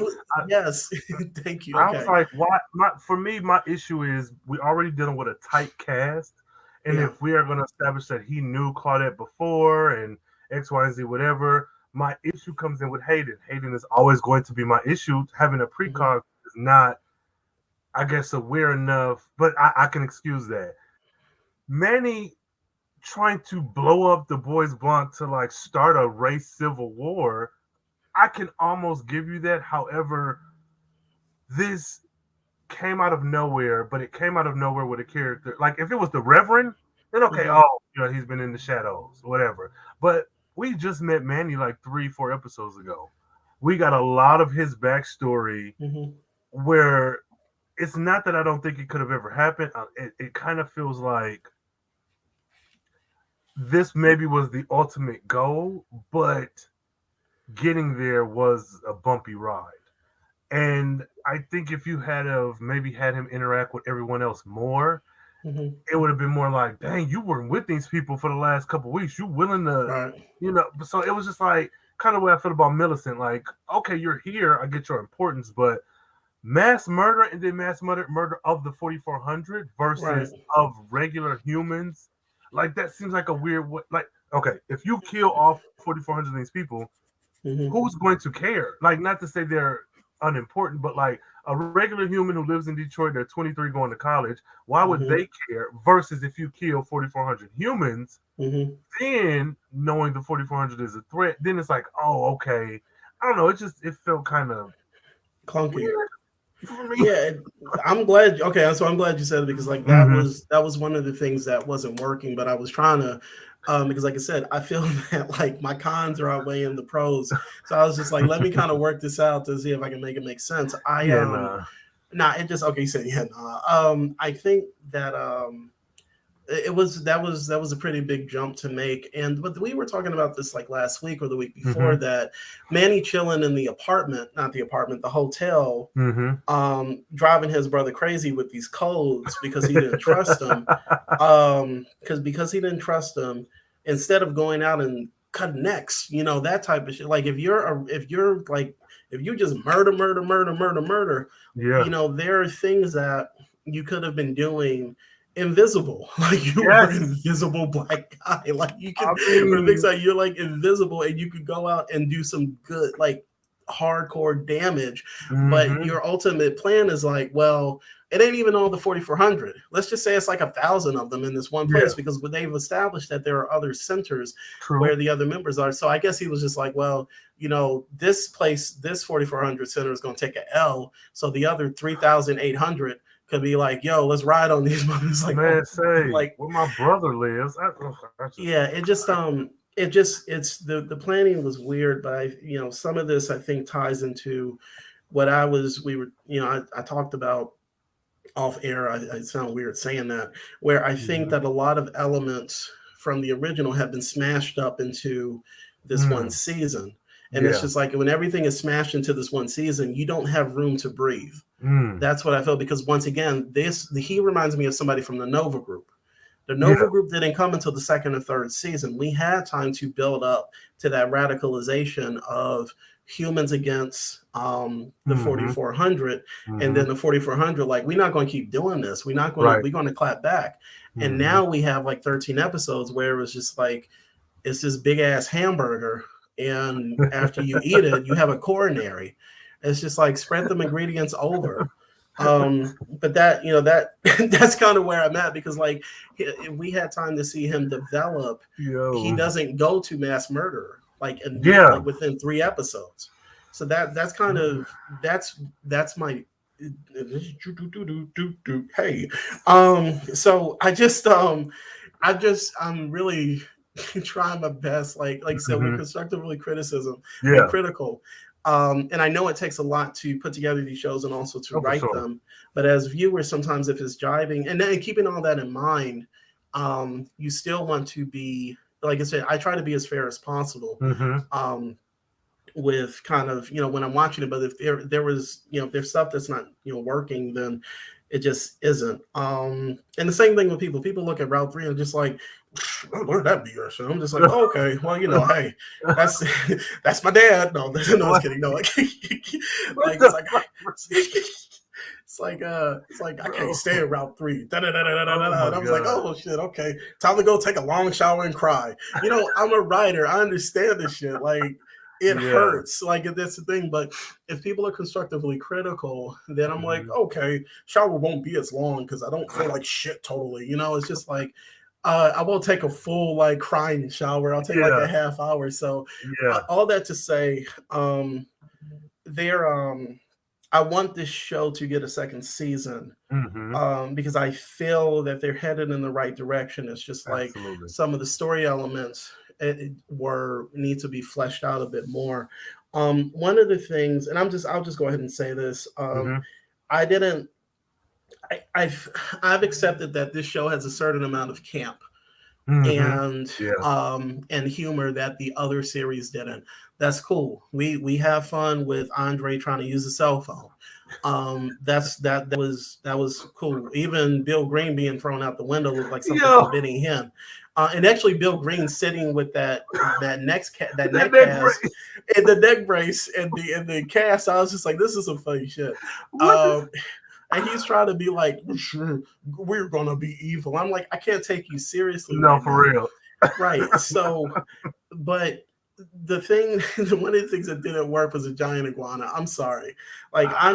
Yes, thank you.
I was like, why? For me, my issue is we already dealing with a tight cast, and if we are going to establish that he knew Claudette before and X, Y, and Z, whatever, my issue comes in with Hayden. Hayden is always going to be my issue. Having a precog is not, I guess, aware enough, but I can excuse that. Manny trying to blow up the Bois Blanc to like start a race civil war, I can almost give you that. However, this came out of nowhere, but it came out of nowhere with a character. Like if it was the Reverend, then okay, he's been in the shadows, whatever. But we just met Manny like 3-4 episodes ago. We got a lot of his backstory where it's not that I don't think it could have ever happened. It kind of feels like this maybe was the ultimate goal, but getting there was a bumpy ride. And I think if you had maybe had him interact with everyone else more, it would have been more like, dang, you weren't with these people for the last couple of weeks. You willing to, so it was just like kind of the way I feel about Millicent. Like, okay, you're here. I get your importance, but mass murder and then mass murder of the 4,400 versus of regular humans. Like that seems like a weird way. Like okay, if you kill all 4,400 of these people,
Mhm.
who's going to care? Like, not to say they're unimportant, but like a regular human who lives in Detroit, they're 23 going to college, why would
Mhm.
they care? Versus if you kill 4,400 humans,
Mhm.
then knowing the 4,400 is a threat, then it's like, oh, okay. I don't know. It felt kind of
Clunky.
weird for me.
Yeah, I'm glad. Okay, so I'm glad you said it because like
Hmm.
that was one of the things that wasn't working. But I was trying to, because like I said, I feel that like my cons are outweighing the pros. So I was just like, let me kind of work this out to see if I can make it make sense.
Yeah, nah.
Nah, it just okay. You said yeah, nah. I think that it was that was a pretty big jump to make. And but we were talking about this like last week or the week before
Hmm.
that Manny chilling in the apartment, not the apartment, the hotel,
Hmm.
driving his brother crazy with these codes because he didn't trust him. Because he didn't trust him, instead of going out and cutting necks, you know, that type of shit. Like if you just murder,
Yeah.
you know, there are things that you could have been doing invisible. Like you were
Yes.
invisible black guy. Like you
I
could for the big
mean,
side, you're like invisible and you could go out and do some good like hardcore damage, but
hmm
your ultimate plan is like, well, it ain't even all the 4,400. Let's just say it's like 1,000 of them in this one
yeah,
place because they've established that there are other centers
true.
where the other members are. So I guess he was just like, well, you know, this place, this 4,400 center is going to take an L. So the other 3,800 could be like, yo, let's ride on these movies. Like, oh,
Man, say
like,
where my brother lives. I just
yeah, it's the planning was weird, but I, you know, some of this I think ties into what we were, you know, I talked about off air. I sound weird saying that, where I think
Mhm.
that a lot of elements from the original have been smashed up into this one
Mm,
season. And it's
yeah.
just like when everything is smashed into this one season, you don't have room to breathe.
Mm,
That's what I felt because once again, he reminds me of somebody from the Nova Group. The
yeah.
Nova Group didn't come until the second or third season. We had time to build up to that radicalization of humans against the
Mm-hmm.
4,400, and
Mm-hmm.
then the 4,400. Like, we're not going to keep doing this.
Right.
We're going to clap back. And
Mm-hmm.
now we have like 13 episodes where it was just like it's this big ass hamburger, and after you eat it, you have a coronary. It's just like spread them ingredients over. But that, you know, that that's kind of where I'm at because like if we had time to see him develop, he
Yo.
doesn't go to mass murder like
Yeah.
like within 3 episodes. So that's kind of that's my hey. So I'm really trying my best. Like I said, with
Mm-hmm.
constructively criticism, I mean
Yeah.
critical. And I know it takes a lot to put together these shows and also to
Oh, for
write
sure.
them. But as viewers, sometimes if it's jiving, and then keeping all that in mind, you still want to be, like I said, I try to be as fair as possible.
Mm-hmm.
Um, with kind of, you know, when I'm watching it, but if there was, you know, if there's stuff that's not, you know, working, then it just isn't. And the same thing with people look at Route 3 and just like, where that BS? So I'm just like, oh, okay, well, you know, hey, that's that's my dad. No, no, I was
What?
kidding. No, like,
What
it's
the
like
fuck?
it's like I can't
Bro.
stand Route 3. Da, da, da, da, da, da,
Oh
da.
my
And I was like,
god.
oh shit, okay, time to go take a long shower and cry. You know, I'm a writer. I understand this shit. Like it
Yeah.
hurts. Like that's the thing. But if people are constructively critical, then I'm like,
Mm-hmm.
okay, shower won't be as long because I don't feel like shit totally. You know, it's just like I won't take a full like crying shower. I'll take like
Yeah.
a half hour. So
Yeah.
all that to say, they're I want this show to get a second season
Mm-hmm.
because I feel that they're headed in the right direction. It's just like
Absolutely.
some of the story elements were need to be fleshed out a bit more. One of the things, and I'll just go ahead and say this.
Mm-hmm.
I didn't. I've accepted that this show has a certain amount of camp
Mm-hmm. Yeah.
and humor that the other series didn't. That's cool. We have fun with Andre trying to use a cell phone. That was cool. Even Bill Green being thrown out the window looked like something
Yo,
from Benny Hinn. And actually, Bill Green sitting with that
that
neck
neck
cast
brace.
and the neck brace and the cast. I was just like, this is some funny shit.
What the
Um, and he's trying to be like, sure, we're gonna be evil. I'm like, I can't take you seriously
No,
right
for
now.
real.
Right. So, but the thing, one of the things that didn't work was a giant iguana. I'm sorry. Like I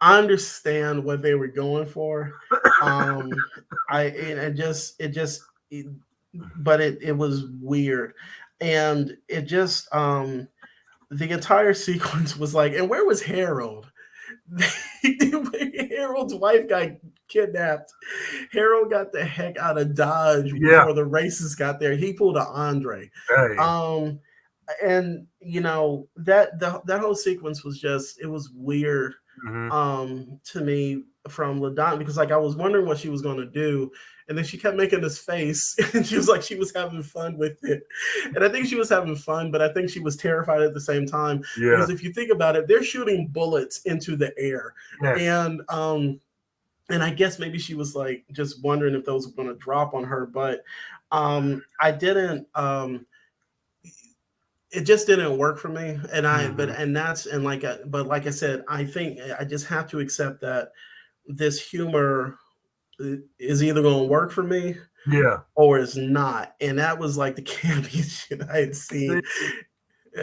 understand what they were going for. Um, it, but it was weird, and it just the entire sequence was like, and where was Harold? Harold's wife got kidnapped. Harold got the heck out of Dodge
Yeah.
before the racists got there. He pulled a Andre.
Hey.
And that whole sequence was just, it was weird to me from LaDonna, because like I was wondering what she was going to do, and then she kept making this face and she was like she was having fun with it, and I think she was having fun, but I think she was terrified at the same time, because if you think about it, they're shooting bullets into the air. Yes. And I guess maybe she was like just wondering if those were going to drop on her, but I didn't it just didn't work for me, and but like I said, I think I just have to accept that this humor is either going to work for me, or it's not, and that was like the campiest shit I had seen.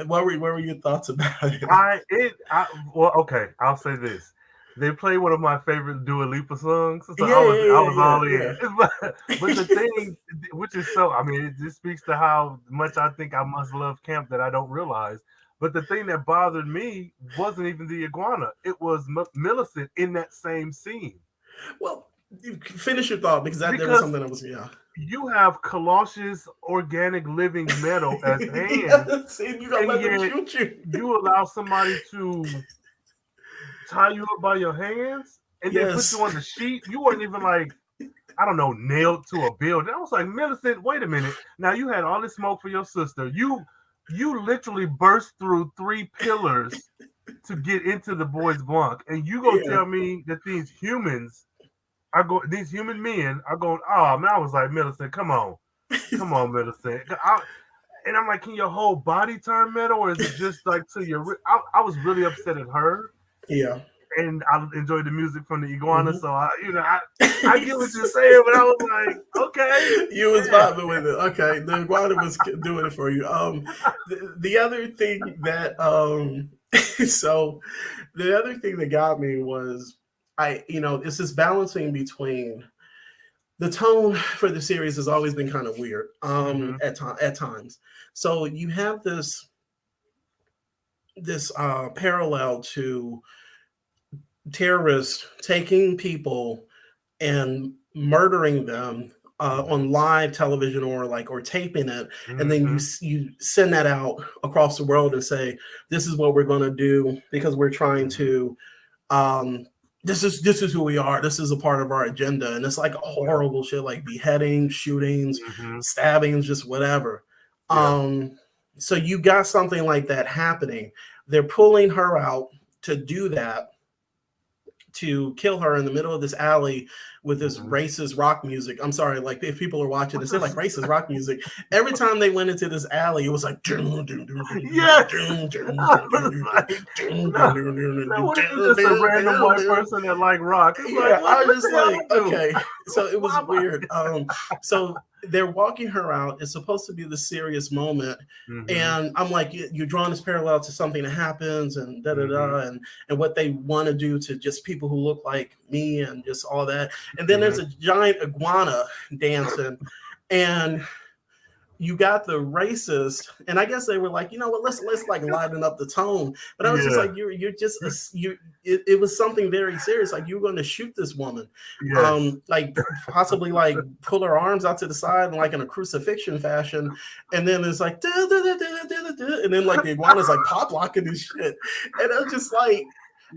What were your thoughts about it?
Well, okay, I'll say this. They played one of my favorite Dua Lipa songs, so I was all in. But the thing, which is so, I mean, it just speaks to how much I think I must love camp that I don't realize. But the thing that bothered me wasn't even the iguana; it was Millicent in that same scene.
Well, finish your thought, because there was something that was
You have Colossus organic living metal as hands,
and yet
you allow somebody to tie you up by your hands and then put you on the sheet. You weren't even like, I don't know, nailed to a building. I was like, Millicent, wait a minute. Now you had all this smoke for your sister. You literally burst through 3 pillars to get into the boys' bunk, and you go tell me that these human men are going, oh man, I was like, Millicent, come on, Millicent. And I'm like, can your whole body turn metal, or is it just like to your? I was really upset at her.
Yeah.
And I enjoyed the music from the iguana, so I get what you're saying, but I was like, okay,
you was vibing with it. Okay, the iguana was doing it for you. The other thing that so the other thing that got me was it's this balancing between the tone for the series has always been kind of weird at times. So you have this parallel to terrorists taking people and murdering them on live television or taping it, and then you send that out across the world and say, this is what we're going to do because we're trying to this is who we are, this is a part of our agenda, and it's like horrible shit like beheadings, shootings, stabbings, just whatever. So you got something like that happening. They're pulling her out to do that, to kill her in the middle of this alley with this racist rock music. I'm sorry, like if people are watching this, they're like racist rock music. Every time they went into this alley, it was like just
a random white person that like rock.
I was just like, okay. So it was weird. So they're walking her out. It's supposed to be the serious moment, and I'm like, you're drawing this parallel to something that happens, and and what they want to do to just people who look like me, and just all that. And then there's a giant iguana dancing, and you got the racist, and I guess they were like, you know what, let's like lighten up the tone. But I was just like, it was something very serious. Like, you were going to shoot this woman, like possibly like pull her arms out to the side and like in a crucifixion fashion, and then it's like and then like the iguana's like pop locking and shit, and I was just like,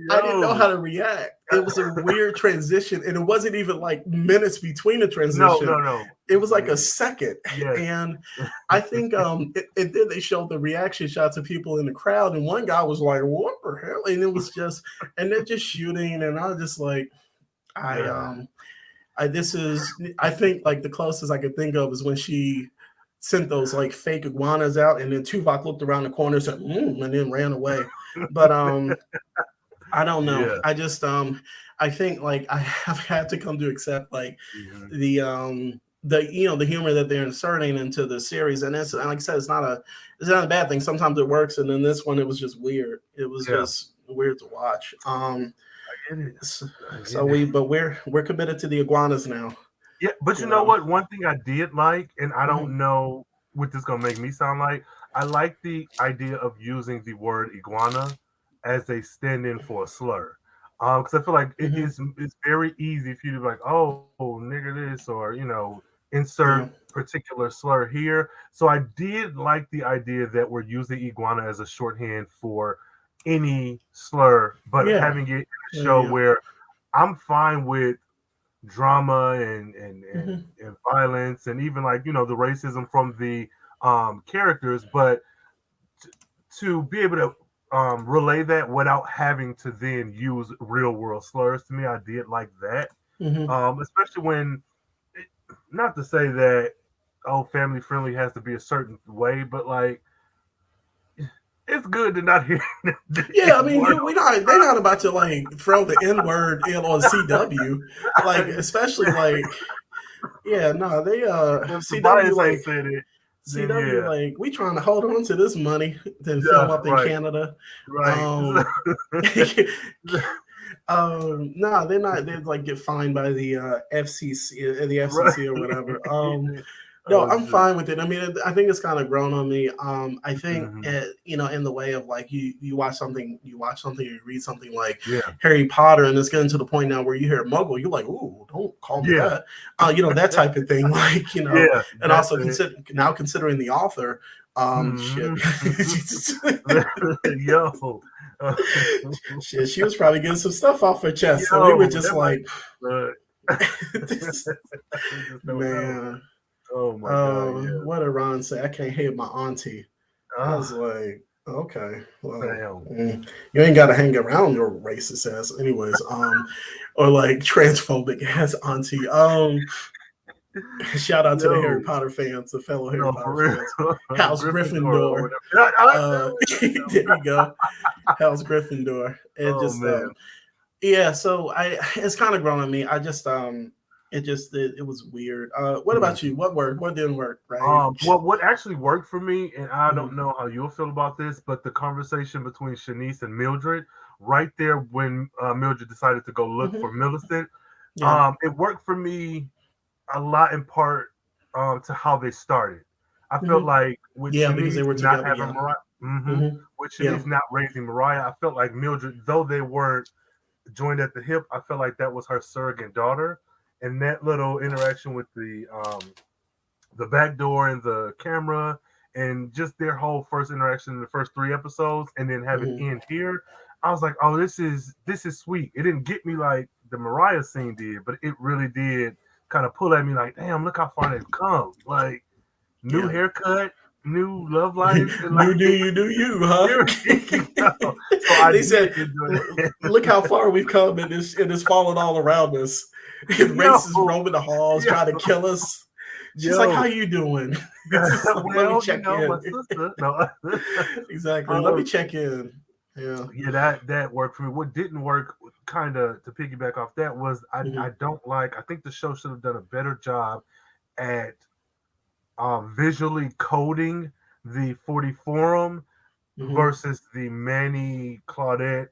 I didn't know how to react. It was a weird transition, and it wasn't even like minutes between the transition.
No.
It was like a second. And I think and then they showed the reaction shots of people in the crowd, and one guy was like, what the hell? And it was just, and they're just shooting, and I was just like, I think like the closest I could think of is when she sent those like fake iguanas out, and then Tuvok looked around the corner and said, and then ran away. But I don't know. Yeah. I just I think like I have had to come to accept like the the humor that they're inserting into the series, and it's, like I said, it's not a bad thing. Sometimes it works, and then this one, it was just weird. It was just weird to watch.
I get it.
So we're committed to the iguanas now.
Yeah, but you know what? One thing I did like, and I don't know what this gonna make me sound like. I like the idea of using the word iguana as a stand-in for a slur. Because I feel like it's very easy for you to be like, oh, nigger this, or insert particular slur here. So I did like the idea that we're using iguana as a shorthand for any slur, but having it in a show where I'm fine with drama and violence, and even like the racism from the characters, but to be able to relay that without having to then use real world slurs, to me, I did like that. Especially when, not to say that family friendly has to be a certain way, but like it's good to not hear.
Yeah, I mean, they're not about to like throw the N word in on CW, like especially like, yeah, no, they CW like CW like we trying to hold on to this money to film up in Canada,
right?
No, they're not. They like get fined by the FCC, the FCC or whatever. No, I'm fine with it. I mean, I think it's kind of grown on me. I think in the way of like you watch something, you read something like Harry Potter, and it's getting to the point now where you hear Muggle, you're like, ooh, don't call me that. That type of thing. Like, and also considering the author, shit.
Yo.
Shit, she was probably getting some stuff off her chest. So we were just like, man.
Oh my God!
What did Ron say? I can't hate my auntie. I was like, okay, well, you ain't got to hang around your racist ass, anyways. Or like transphobic ass auntie. Shout out to the Harry Potter fans, the fellow Harry Potter fans. House Gryffindor. There you go, House Gryffindor. It so it's kind of grown on me. I just it was weird. What about you? What worked? What didn't work? Right.
Well, what actually worked for me, and I don't know how you'll feel about this, but the conversation between Shanice and Mildred, right there when Mildred decided to go look for Millicent, it worked for me a lot in part to how they started. I felt like with Shanice
because they were
not
together,
having Mariah, with Shanice not raising Mariah, I felt like Mildred, though they weren't joined at the hip, I felt like that was her surrogate daughter. And that little interaction with the back door and the camera, and just their whole first interaction in the first 3 episodes, and then have it end here, I was like, oh, this is sweet. It didn't get me like the Mariah scene did, but it really did kind of pull at me like, damn, look how far they've come. Like, new haircut, new love life. And like,
do you, huh?
So
they said, look how far we've come, and it's falling all around us. Racists roaming the halls, trying to kill us. She's like, "How you doing?" Let me check in.
My sister. No.
Exactly. Let me check in.
Yeah. That worked for me. What didn't work, kind of to piggyback off that, was I don't like. I think the show should have done a better job at visually coding the 40 Forum versus the Manny Claudette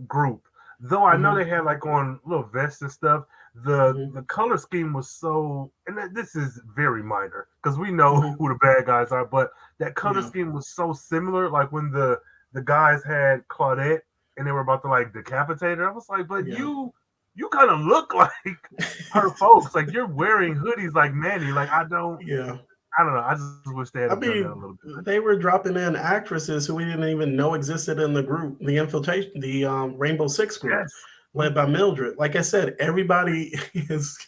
group. Though I know they had like on little vests and stuff, the color scheme was so, and this is very minor because we know who the bad guys are, but that color scheme was so similar. Like when the guys had Claudette and they were about to like decapitate her, I was like, but you kind of look like her folks. Like you're wearing hoodies like Manny. Like I don't know. I just wish they had done that a little bit.
They were dropping in actresses who we didn't even know existed in the group, the infiltration, the Rainbow Six group, led by Mildred. Like I said, everybody is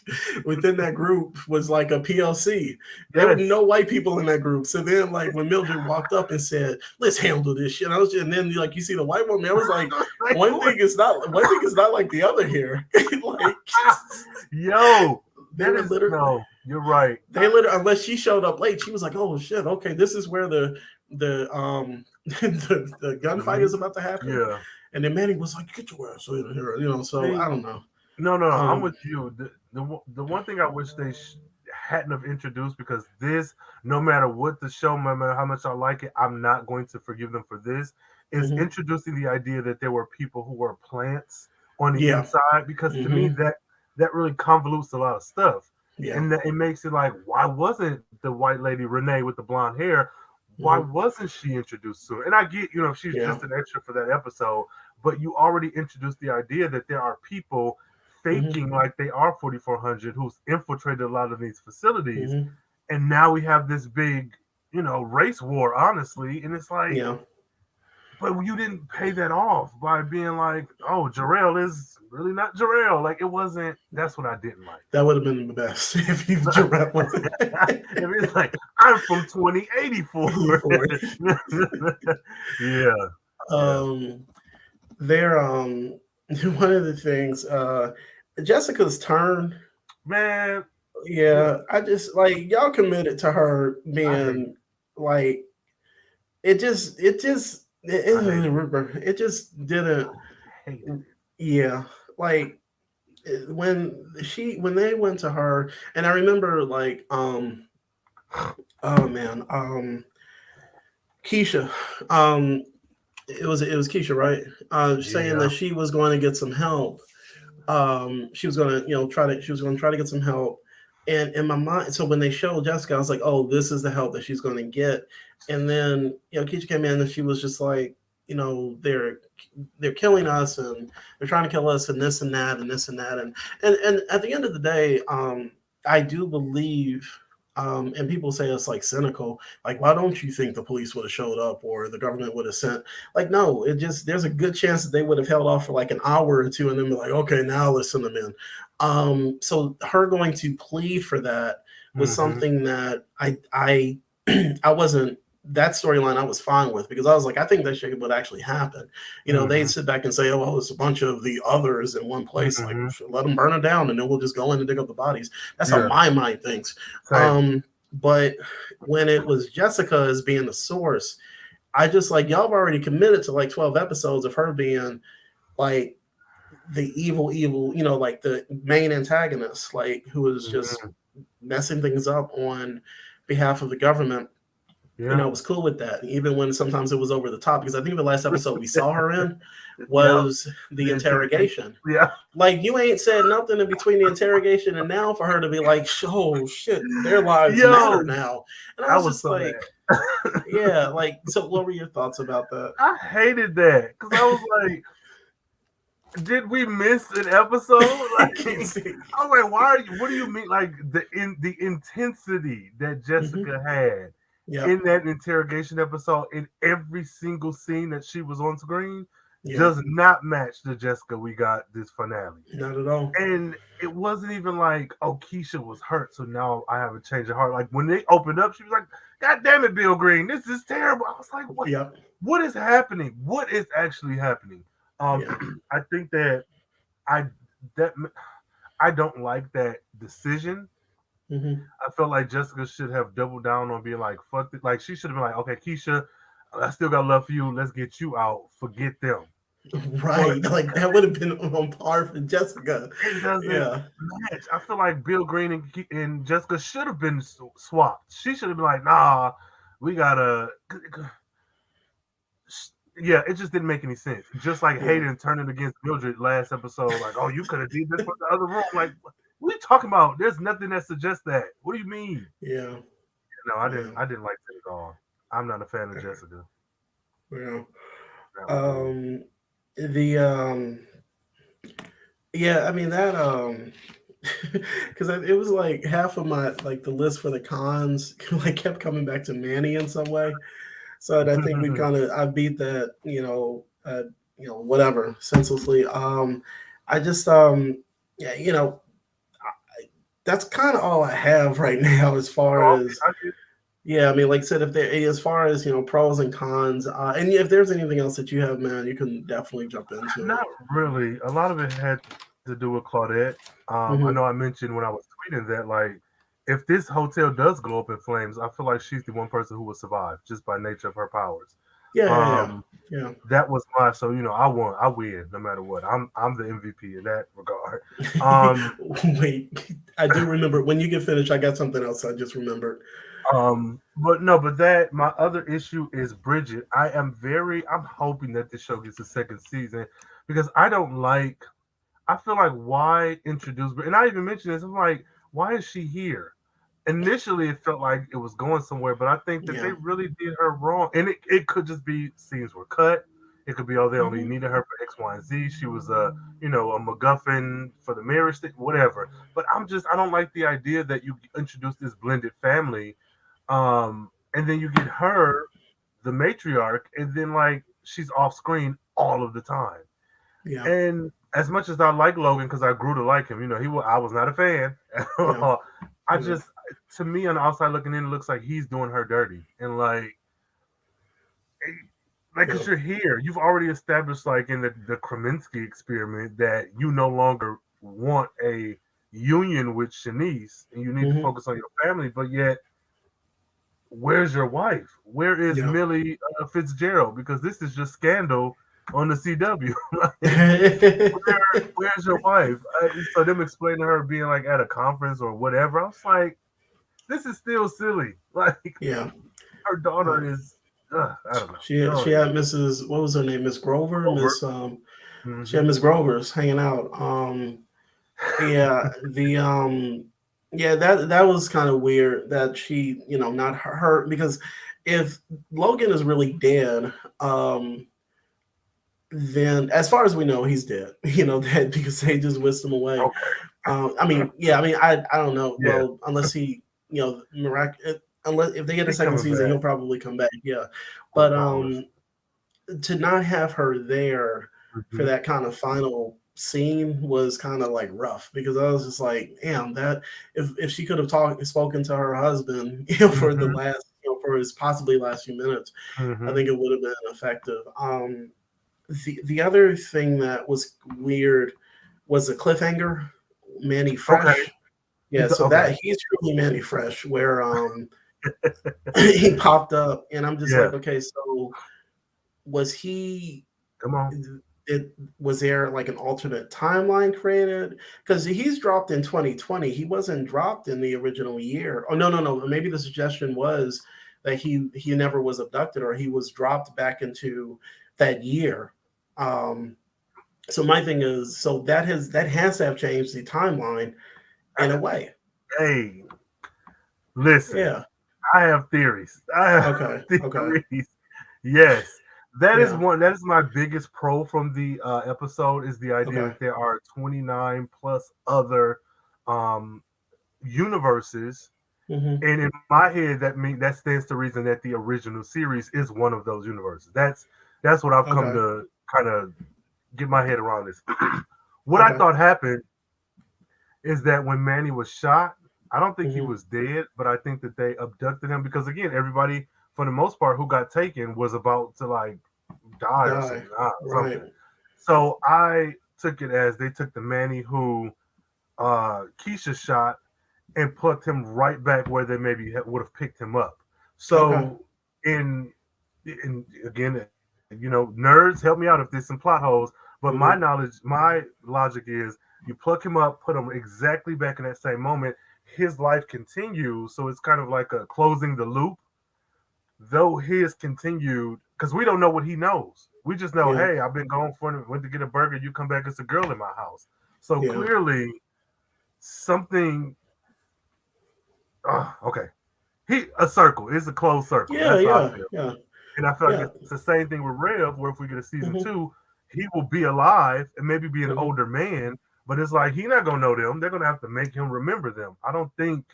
within that group was like a PLC. There were no white people in that group. So then, like when Mildred walked up and said, "Let's handle this shit," and then like you see the white woman, I was like, one thing is not like the other here. Like,
yo. No, you're right.
They literally, unless she showed up late, she was like, "Oh shit, okay, this is where the gunfight is about to happen."
Yeah,
and then Manny was like, "Get your ass in here," So I don't know.
No, I'm with you. The one thing I wish they hadn't have introduced, because this, no matter what the show, no matter how much I like it, I'm not going to forgive them for this, is introducing the idea that there were people who were plants on the inside, because to me that really convolutes a lot of stuff. And that it makes it like, why wasn't the white lady Renee with the blonde hair, why wasn't she introduced to her? And I get, she's just an extra for that episode, but you already introduced the idea that there are people faking like they are 4400 who's infiltrated a lot of these facilities. And now we have this big, race war, honestly. And it's like, but you didn't pay that off by being like, oh, Jarrell is really not Jarrell. Like, it wasn't, that's what I didn't like.
That would have been the best if you Jarrell wasn't.
If it's like, I'm from 2084.
They're one of the things, Jessica's turn,
man.
I just like, y'all committed to her being like, it just didn't, like when they went to her, and I remember like Keisha, it was Keisha, right? Saying that she was going to get some help. She was going to try to get some help. And in my mind, so when they showed Jessica, I was like, oh, this is the help that she's going to get. And then Keisha came in and she was just like, they're killing us and they're trying to kill us and this and that and this and that. And at the end of the day, I do believe, and people say it's like cynical, like, why don't you think the police would have showed up or the government would have sent? Like, no, there's a good chance that they would have held off for like an hour or two and then be like, okay, now let's send them in. So her going to plead for that was something that I wasn't, that storyline I was fine with, because I was like, I think that shit would actually happen. They'd sit back and say, oh, well, it's a bunch of the others in one place. Like, let them burn it down and then we'll just go in and dig up the bodies. That's how my mind thinks. But when it was Jessica as being the source, I just like, y'all have already committed to like 12 episodes of her being like the evil, like the main antagonist, like who was just messing things up on behalf of the government. I was cool with that, even when sometimes it was over the top, because I think the last episode we saw her in was the interrogation. Like, you ain't said nothing in between the interrogation and now for her to be like, oh shit, their lives matter now. And I was just so like, like, so what were your thoughts about that?
I hated that, because I was like, did we miss an episode? Like, I was like, what do you mean? Like, the intensity that Jessica had in that interrogation episode, in every single scene that she was on screen, does not match the Jessica we got this finale.
Not at all.
And it wasn't even like, oh, Keisha was hurt, so now I have a change of heart. Like, when they opened up, she was like, God damn it, Bill Green, this is terrible. I was like, what? What is happening? What is actually happening? I think that I don't like that decision. I felt like Jessica should have doubled down on being like, fuck it. Like, she should have been like, okay, Keisha, I still got love for you. Let's get you out. Forget them.
Right. Like, that would have been on par for Jessica.
It doesn't match. I feel like Bill Green and Jessica should have been swapped. She should have been like, nah, we gotta. Yeah, it just didn't make any sense. Just like Hayden turning against Mildred last episode, like, oh, you could have did this for the other room. Like, what are you talking about? There's nothing that suggests that. What do you mean?
No,
I didn't like that at all. I'm not a fan of Jessica.
I mean that because it was like half of my like the list for the cons like kept coming back to Manny in some way. So I think I beat that, whatever, senselessly. I just that's kind of all I have right now as far as I mean, like I said, as far as pros and cons, and if there's anything else that you have, man, you can definitely jump into.
Not really. A lot of it had to do with Claudette. I know I mentioned when I was tweeting that, like, if this hotel does go up in flames, I feel like she's the one person who will survive just by nature of her powers.
Yeah.
That was my, so I win no matter what. I'm the MVP in that regard. Um,
Wait, I do remember when you get finished. I got something else I just remembered.
but no, but that my other issue is Bridget. I'm hoping that this show gets a second season because I feel like why introduce, and I even mentioned this. I'm like, why is she here? Initially, it felt like it was going somewhere, but I think that they
Yeah.
really did her wrong. And it could just be scenes were cut. It could be, oh, they only
Hmm.
needed her for X, Y, and Z. She was a MacGuffin for the marriage thing, whatever. But I don't like the idea that you introduce this blended family, and then you get her, the matriarch, and then like she's off screen all of the time.
Yeah.
And as much as I like Logan, because I grew to like him, I was not a fan.
Yeah.
I
Yeah.
just, to me, on the outside looking in, it looks like he's doing her dirty, and
Yeah.
because you're here, you've already established, like in the Kraminsky experiment, that you no longer want a union with Shanice, and you need to
Hmm.
focus on your family. But yet, where's your wife? Where is
Yeah.
Millie Fitzgerald? Because this is just scandal on the CW. Like, where's your wife? So them explaining her being like at a conference or whatever. I was like, this is still silly. Like
Yeah.
her daughter is, I don't know.
She
Oh,
had Mrs. What was her name? Miss Grover.
over.
She had
Hmm.
Miss Grover's hanging out. Yeah. Yeah, that was kind of weird that she, not her, because if Logan is really dead, then as far as we know, he's dead. That because they just whisked him away.
Okay.
I mean, yeah, I mean, I don't know.
Yeah,
Well, unless he, unless if they get a
he's
second
coming
season,
back.
he'll probably come back. Yeah, but
Regardless.
to not have her there for
Hmm.
that kind of final scene was kind of like rough because I was just like, damn, that if she could have spoken to her husband, for the
Hmm.
last, for his possibly last few minutes, I
Hmm.
think it would have been effective. The other thing that was weird was the cliffhanger, Manny
Okay.
Fresh. Yeah, so
Okay.
that he's truly Manny Fresh, where he popped up, and I'm just
Yeah.
like, okay, so was he?
Come on.
It was there like an alternate timeline created? Because he's dropped in 2020. He wasn't dropped in the original year. Oh no. Maybe the suggestion was that he never was abducted or he was dropped back into that year. Um, so my thing is, so that has to have changed the timeline in a way.
Hey, listen.
Yeah.
I have theories. I have
Okay. Okay.
theories. Yes, that is
Yeah.
one. That is my biggest pro from the episode is the idea
Okay.
that there are 29 plus other um, universes,
Hmm.
and in my head, that stands to reason that the original series is one of those universes. That's what I've come
Okay.
to kind of get my head around this. What I
Okay.
thought happened is that when Manny was shot, I don't think he
Hmm.
was dead, but I think that they abducted him because again, everybody for the most part who got taken was about to like die or
Die.
something,
Right.
something. So I took it as they took the Manny who Keisha shot and plucked him right back where they maybe would have picked him up.
Okay.
So in again, nerds help me out if there's some plot holes. But
Hmm.
my logic is you pluck him up, put him exactly back in that same moment. His life continues, so it's kind of like a closing the loop. Though his continued, because we don't know what he knows. We just know,
Yeah.
hey, I've been gone went to get a burger. You come back, it's a girl in my house. So
Yeah.
clearly, something. Okay, a circle is a closed circle.
Yeah.
That's how I
Yeah.
feel.
Yeah.
And I feel like
Yeah.
it's the same thing with Rev, where if we get a season
Hmm.
two, he will be alive and maybe be an
Hmm.
older man, but it's like he's not gonna know them. They're gonna have to make him remember them. I don't think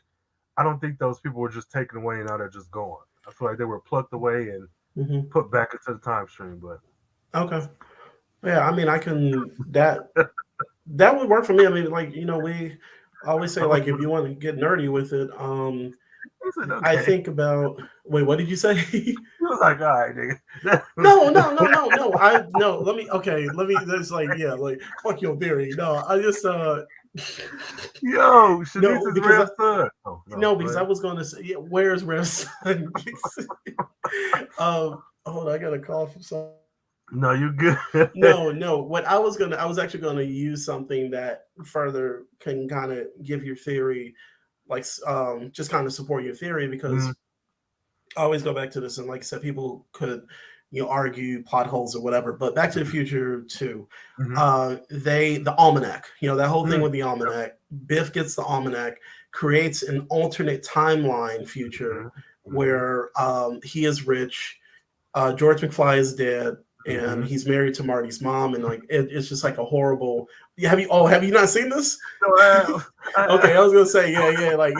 those people were just taken away and now they're just gone. I feel like they were plucked away and
Hmm.
put back into the time stream. But
Okay. Yeah. I mean, I can that would work for me. I mean, like we always say, like if you want to get nerdy with it,
he said,
I
okay.
think about. Wait, what did you say?
He was like, all right, nigga.
No. I no. Let me. Okay. Let me. That's like yeah. Like fuck your theory. No. I just
Yo, Shanice
no
is
because
Rev's son. Oh no,
no
go
because I
ahead.
was going to say yeah, where's Rev's son? um. Hold on, I got a call from some.
No, you good.
No. What I was actually gonna use something that further can kind of give your theory, like just kind of support your theory because
Mhm,
I always go back to this, and like I said, people could, argue plot holes or whatever. But Back to the
mhm,
Future too,
mhm,
the almanac, that whole thing
mhm.
with the almanac. Biff gets the almanac, creates an alternate timeline future
Mhm, mhm,
where he is rich, George McFly is dead, and
mhm.
he's married to Marty's mom, and like it's just like a horrible. Yeah, have you? Oh, have you not seen this?
No,
Okay, I was gonna say yeah, like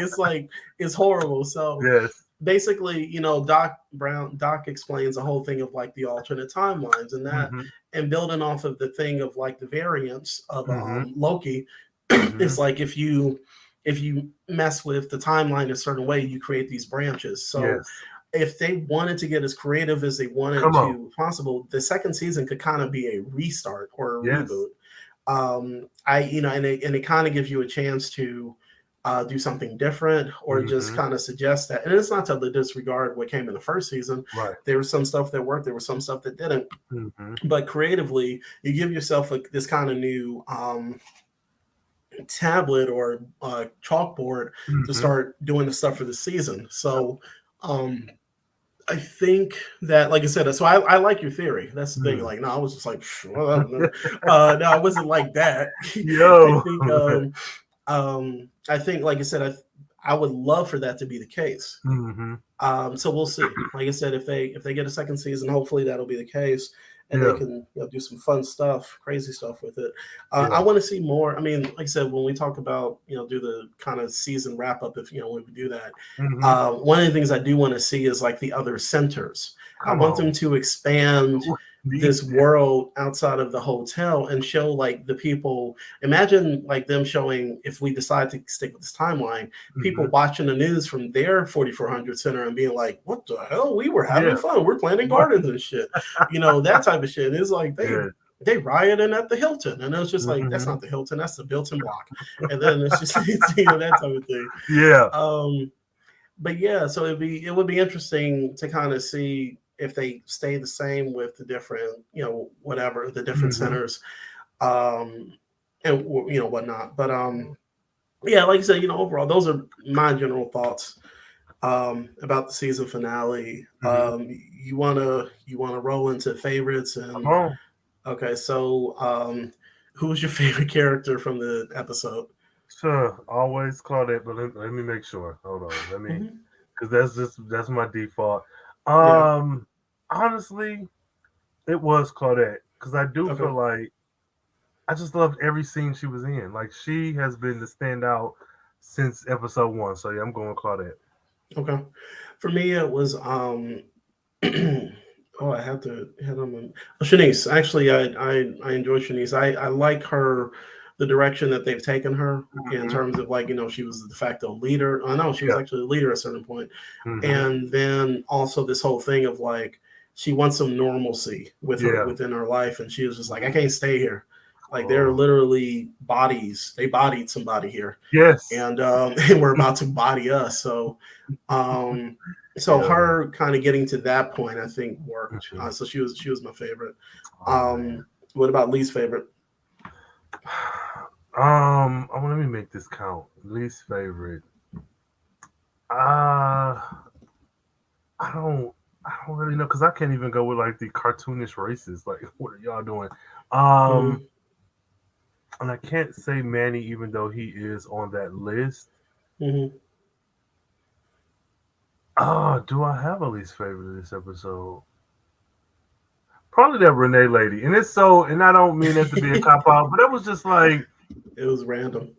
it's horrible. So
yes.
basically, Doc explains the whole thing of like the alternate timelines and that,
Mhm,
and building off of the thing of like the variants of
mhm,
Loki.
mhm.
It's like if you mess with the timeline a certain way, you create these branches. So
Yes.
if they wanted to get as creative as they wanted
Come on.
to possible, the second season could kind of be a restart or a
Yes.
reboot. I and it kind of gives you a chance to do something different or just
Mhm.
kind of suggest that. And it's not to disregard what came in the first season.
Right.
There was some stuff that worked. There was some stuff that didn't.
Mhm,
But creatively, you give yourself like this kind of new tablet or chalkboard to
mhm.
start doing the stuff for the season. So um, I think that, like I said, so I like your theory. That's the thing.
Mm.
Like, no, I was just like, well, no, no, I wasn't like that. I
Yo.
think, I think, like I said, I would love for that to be the case.
Mhm.
So we'll see. Like I said, if they get a second season, hopefully that'll be the case, and they
Yeah.
can do some fun stuff, crazy stuff with it. I
Yeah.
want to see more. I mean, like I said, when we talk about do the kind of season wrap up, if when we do that,
Mhm.
one of the things I do want to see is like the other centers. I
Come
want
on.
them to expand
We need
this
that.
world outside of the hotel and show like the people. Imagine like them showing, if we decide to stick with this timeline, people
Mhm.
watching the news from their 4400 center and being like, what the hell, we were having
Yeah.
fun, we're planting
Right.
gardens and shit, that type of shit. It's like
Yeah.
they rioting at the Hilton, and it's just like, that's
Mhm.
not the Hilton, that's the Bilton block. And then it's just it's, that type of thing.
Yeah.
But yeah, so it would be interesting to kind of see if they stay the same with the different, whatever the different
Mhm.
centers, um, and whatnot. But yeah, like I said, overall, those are my general thoughts about the season finale.
Mhm.
You wanna roll into favorites
Come
and
on.
okay, so who was your favorite character from the episode?
Sure. Always Claudette, but let me make sure. Hold on. Let me,
Hmm.
because that's my default.
Yeah.
Um, Honestly, it was Claudette because I do
Okay.
feel like I just loved every scene she was in. Like she has been the standout since episode one. So yeah, I'm going with Claudette.
Okay. For me, it was oh, I have to hit on them. Shanice. Actually, I enjoy Shanice. I like her, the direction that they've taken her in
Mhm.
terms of like she was the de facto leader. I know she was
Yeah.
actually the leader at a certain point,
Mhm.
and then also this whole thing of like she wants some normalcy with her
Yeah.
within her life, and she was just like, I
Mhm.
can't stay here. Like they're
Oh.
literally bodies. They bodied somebody here,
Yes.
and and we're about to body us. Um, so
Yeah.
her kind of getting to that point, I think worked.
Mhm.
So she was my favorite.
Oh man.
What about least favorite?
Let me make this count. Least favorite. Uh I don't I don't really know because I can't even go with like the cartoonish races. Like, what are y'all doing? Um,
Mm-hmm.
and I can't say Manny even though he is on that list.
Mm-hmm.
Do I have a least favorite of this episode? Probably that Renee lady. And it's so, and I don't mean that to be a cop out, but it was just like,
It was random.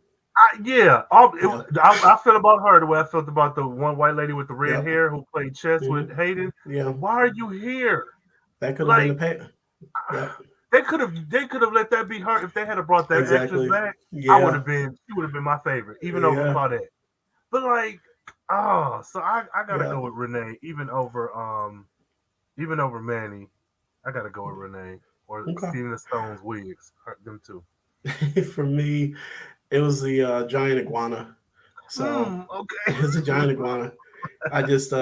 yeah,
Yeah.
I felt about her the way I felt about the one white lady with the red
Yep.
hair who played chess with
Mm-hmm.
Hayden.
Yeah.
Why are you here?
That could have been
Like,
the pay. Yep.
they could have let that be her if they had brought that actress
Exactly.
back.
Yeah.
She would have been my favorite, even over
Yeah.
Claudette. But like, so I gotta
Yeah.
go with Renee, even over Manny. I gotta go with Renee or
Okay.
Steven Stone's wigs. Them two.
For me, it was the giant iguana. So
Okay.
it's a giant iguana. I just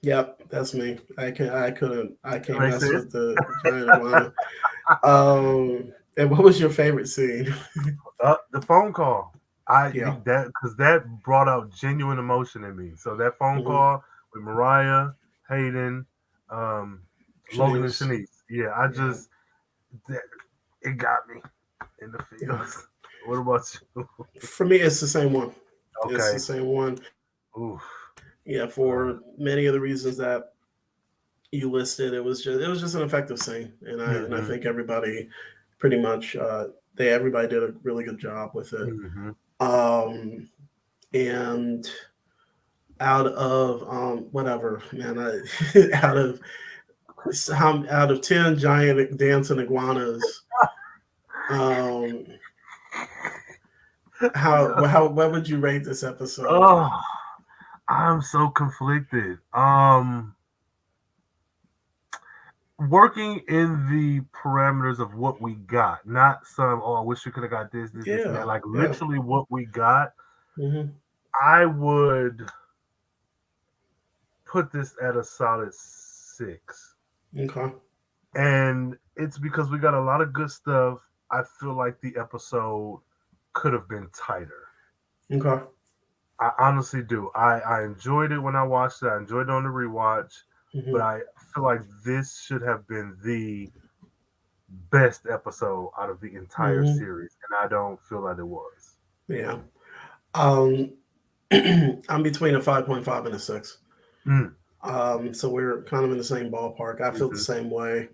Yep, that's me. I can't
Makes
mess
sense.
with the giant iguana. And what was your favorite scene?
The phone call.
Yeah.
That because that brought out genuine emotion in me. So that phone
Mm-hmm.
call with Mariah, Hayden, um, Logan and
Shanice.
Shanice. Yeah, I
Yeah.
just that, it got me in the
Yeah.
feels. What about you?
For me, it's the same one. It's the
Okay.
same one.
Oof.
Yeah,
Uh,
for many of the reasons that you listed, it was just an effective scene, and I
mm-hmm.
think everybody pretty much everybody did a really good job with it.
Mm-hmm.
Um, and out of whatever, man, out of out of 10 giant dancing iguanas, um, how what would you rate this episode?
Oh, I'm so conflicted. Working in the parameters of what we got, not some, oh, I wish we could have got this, and that.
Yeah,
Like
yeah.
literally what we got,
Hmm.
I would put this at a solid 6.
Okay.
And it's because we got a lot of good stuff. I feel like the episode could have been tighter.
Okay.
I honestly do. I enjoyed it when I watched it. I enjoyed it on the rewatch, but
Hmm.
I feel like this should have been the best episode out of the entire
Hmm.
series, and I don't feel like it was.
Yeah. Um, I'm between a 5.5 and a 6.
Mm,
So we're kind of in the same ballpark. I feel the
mhm.
same way.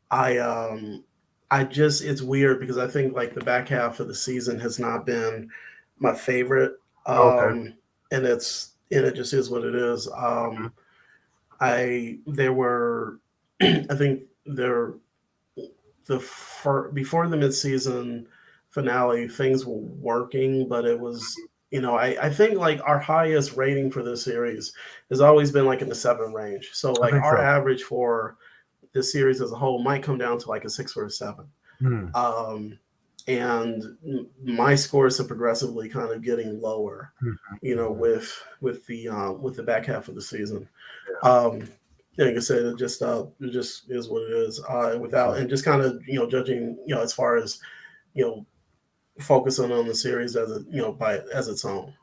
I um I just it's weird because I think like the back half of the season has not been my favorite.
Okay.
And it just is what it is.
Mhm.
I there were I think there before the midseason finale, things were working, but it was, I think like our highest rating for this series has always been like in the 7 range. So
I
like
think
our
so.
average for this series as a whole might come down to like a 6 or a 7.
Mm,
Um, and my scores are progressively kind of getting lower,
mhm, mhm.
with the back half of the season.
Yeah.
Um, like I said, it just is what it is. Without
Okay.
and just kind of judging as far as you know focusing on the series as a by as its own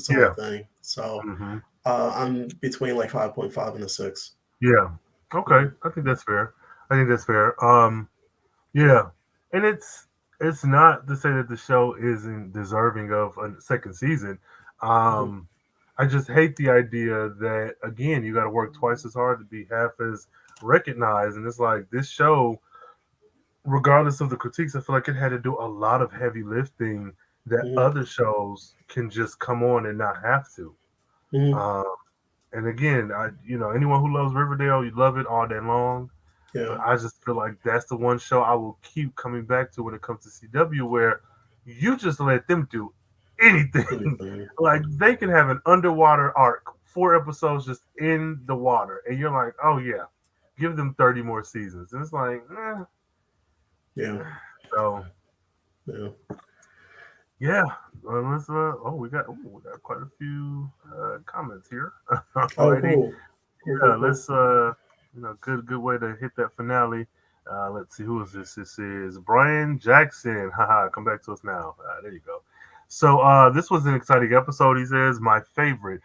Yeah.
thing. So
Hmm.
I'm between like 5.5 and a 6.
Yeah. Okay.
Mhm.
I think that's fair. I think that's fair. Yeah. And it's not to say that the show isn't deserving of a second season.
Mhm.
Um, I just hate the idea that again you got to work twice as hard to be half as recognized, and it's like this show, regardless of the critiques, I feel like it had to do a lot of heavy lifting that
Mhm.
other shows can just come on and not have to.
Mhm.
Um, and again, anyone who loves Riverdale, you love it all day long.
Yeah.
But I just feel like that's the one show I will keep coming back to when it comes to CW, where you just let them do anything.
Anything.
Like they can have an underwater arc, 4 episodes just in the water, and you're like, oh yeah, give them 30 more seasons. And it's like,
Yeah.
so
Yeah.
yeah. Let's, we got quite a few comments here.
Oh,
Alrighty.
cool. Cool.
Yeah,
Cool. Cool.
let's good way to hit that finale. Let's see, who is this? This is Brian Jackson. Haha, come back to us now. There you go. So this was an exciting episode. He says my favorite.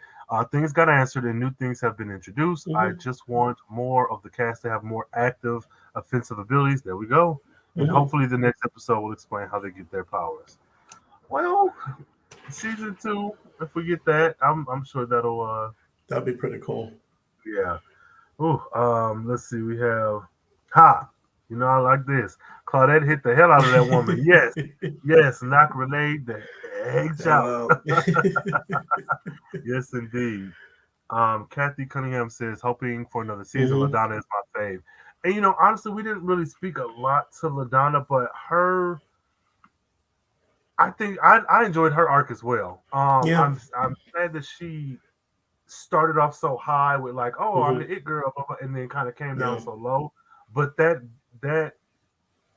Things got answered and new things have been introduced. I
Hmm.
just want more of the cast to have more active offensive abilities. There we go. And
Hmm.
hopefully the next episode will explain how they get their powers. Well, season 2, if we get that, I'm sure that'll
That'd be pretty cool.
yeah. Ooh, let's see. We have ha. I like this. Claudette hit the hell out of that woman. Yes, yes. Knock Renee the eggs out.
uh,
Yes, indeed. Kathy Cunningham says, hoping for another season.
hmm.
LaDonna is my fave. And honestly, we didn't really speak a lot to LaDonna, but I think I enjoyed her arc as well.
Yeah.
I'm glad that she started off so high with like, oh, I'm
Hmm.
the it girl, and then kind of came down
Yeah.
so low. But that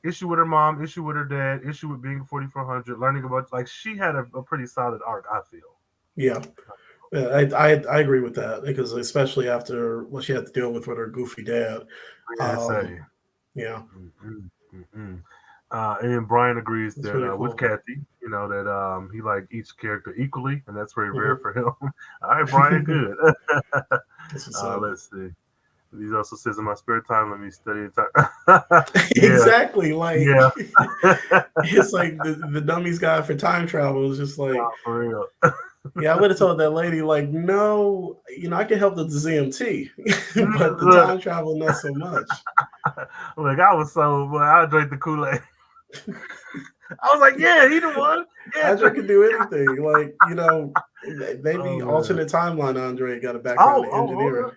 issue with her mom, issue with her dad, issue with being 4400, learning about like she had a pretty solid arc. I feel.
Yeah. Yeah, I agree with that because especially after what she had to deal with her goofy dad.
Yeah, say.
Yeah,
And then Brian agrees
it's really
that with
cool.
Kathy, that he liked each character equally, and that's very rare
Mhm.
for him. All right, Brian, good.
That's what's up.
Let's see. He also says, in my spare time, let me study time. Yeah,
Exactly. Like
yeah,
it's like the dummy's guide for time travel is just like,
for real.
yeah, I would have told that lady, like, no, I can help with the ZMT, but the
Look,
time travel, not so much.
look, I was so, boy, I drank the Kool-Aid. I was like, yeah, he the one. Yeah.
Andre can do anything. Like, maybe
Oh,
alternate timeline Andre got a background
oh,
in
oh,
engineering.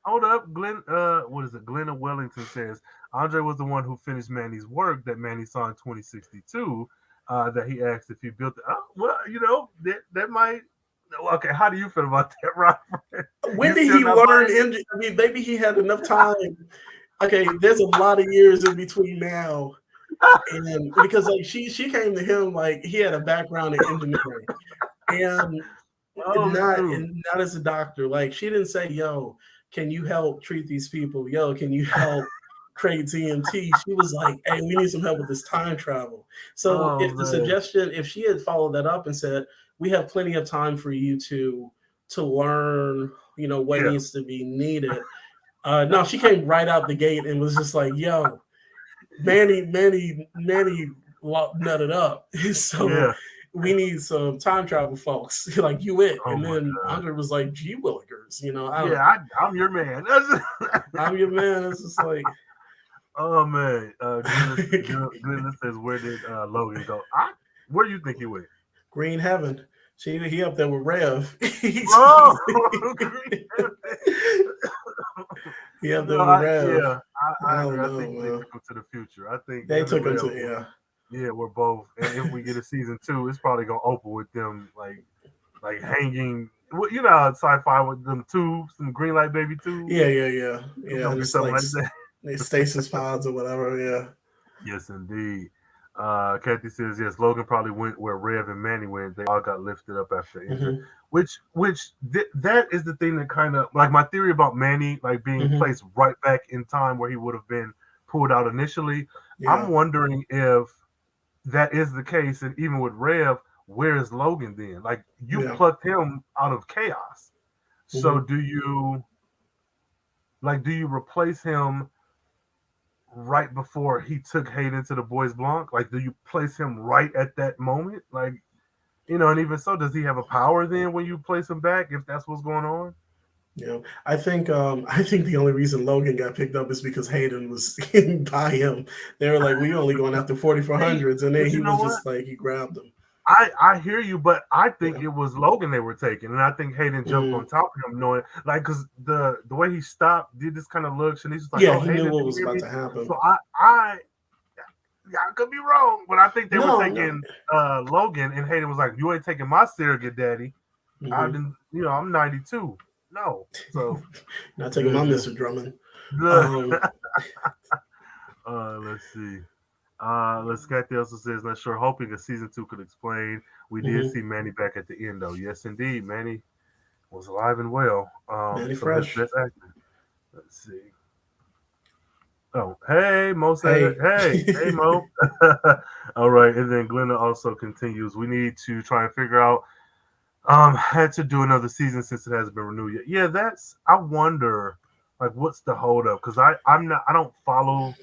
hold up. Glenn, what is it? Glenna Wellington says Andre was the one who finished Manny's work that Manny saw in 2062. That he asked if he built it. Oh, well, that might. Okay, how do you feel about that, Robert?
When
You
did
still
he
not
learn
buying it?
engineering? I mean, maybe he had enough time. Okay, there's a lot of years in between now. And because like she came to him like he had a background in engineering. And
Oh, shoot.
not as a doctor. Like she didn't say, "Yo, can you help treat these people? Yo, can you help create ZMT?" She was like, "Hey, we need some help with this time travel." So
Oh,
if the
man.
suggestion, if she had followed that up and said, "We have plenty of time for you to learn, what
Yeah.
needs to be needed," no, she came right out the gate and was just like, "Yo, Manny nutted up." So
Yeah.
we need some time travel folks like you
Oh,
and
my
then
God.
Andre was like, "Gee Willikers, I don't
Yeah,
know.
I'm your man.
I'm your man." It's just like
Oh, man. Glenn says, where did Logan go? Where do you think he went?
Green Heaven. He up there with Rev.
Oh,
He up there
no,
with Rev.
yeah,
I
I
don't
agree. I
know,
think they
man.
took him to the future. I think
They
him and
took him
Rev,
to
we're both. And if we get a season 2, it's probably gonna open with them like hanging. Well, how sci-fi with them tubes, some green light baby tubes. It's
yeah.
gonna
And
be
it's
something
like
like that.
stasis pods or whatever. Yeah.
Yes, indeed. Kathy says yes. Logan probably went where Rev and Manny went. They all got lifted up after injury.
Mm-hmm.
That is the thing that kind of like my theory about Manny like being
Mm-hmm.
placed right back in time where he would have been pulled out initially.
Yeah.
I'm wondering if that is the case, and even with Rev, where is Logan then? Like you
Yeah.
plucked him out of chaos. So
Mm-hmm.
do you replace him right before he took Hayden to the Bois Blanc? Like, do you place him right at that moment? Like, and even so, does he have a power then when you place him back if that's what's going on?
I think the only reason Logan got picked up is because Hayden was by him. They were like, "We only going after 4400s," and then
But
he
you know
was
what?
just like he grabbed them.
I hear you, but I think
Yeah.
it was Logan they were taking, and I think Hayden jumped on
Mm.
top of him, knowing like because the way he stopped, did this kind of looks, and he's just like,
Yeah,
"Oh,
he knew
Hayden,
what
did you
was
hear
about
me?"
to happen.
So I yeah, I could be wrong, but I think they were
No, no.
taking Logan, and Hayden was like, "You ain't taking my surrogate daddy. I
Mm-hmm.
didn't, I'm 92. No, so
Not taking my
good,
Mr. Drummond.
good.
Um,
Let's see. Let's Kathy also says, not sure, hoping a season 2 could explain. We did
mm-hmm.
see Manny back at the end, though. Yes, indeed. Manny was alive and well.
Manny
Some of his
Fresh.
best acting. Let's see. Oh, hey, Mo said,
Hey.
hey, Mo. All right. And then Glenna also continues, we need to try and figure out, had to do another season since it hasn't been renewed yet. Yeah, I wonder, like, what's the holdup? Because I don't follow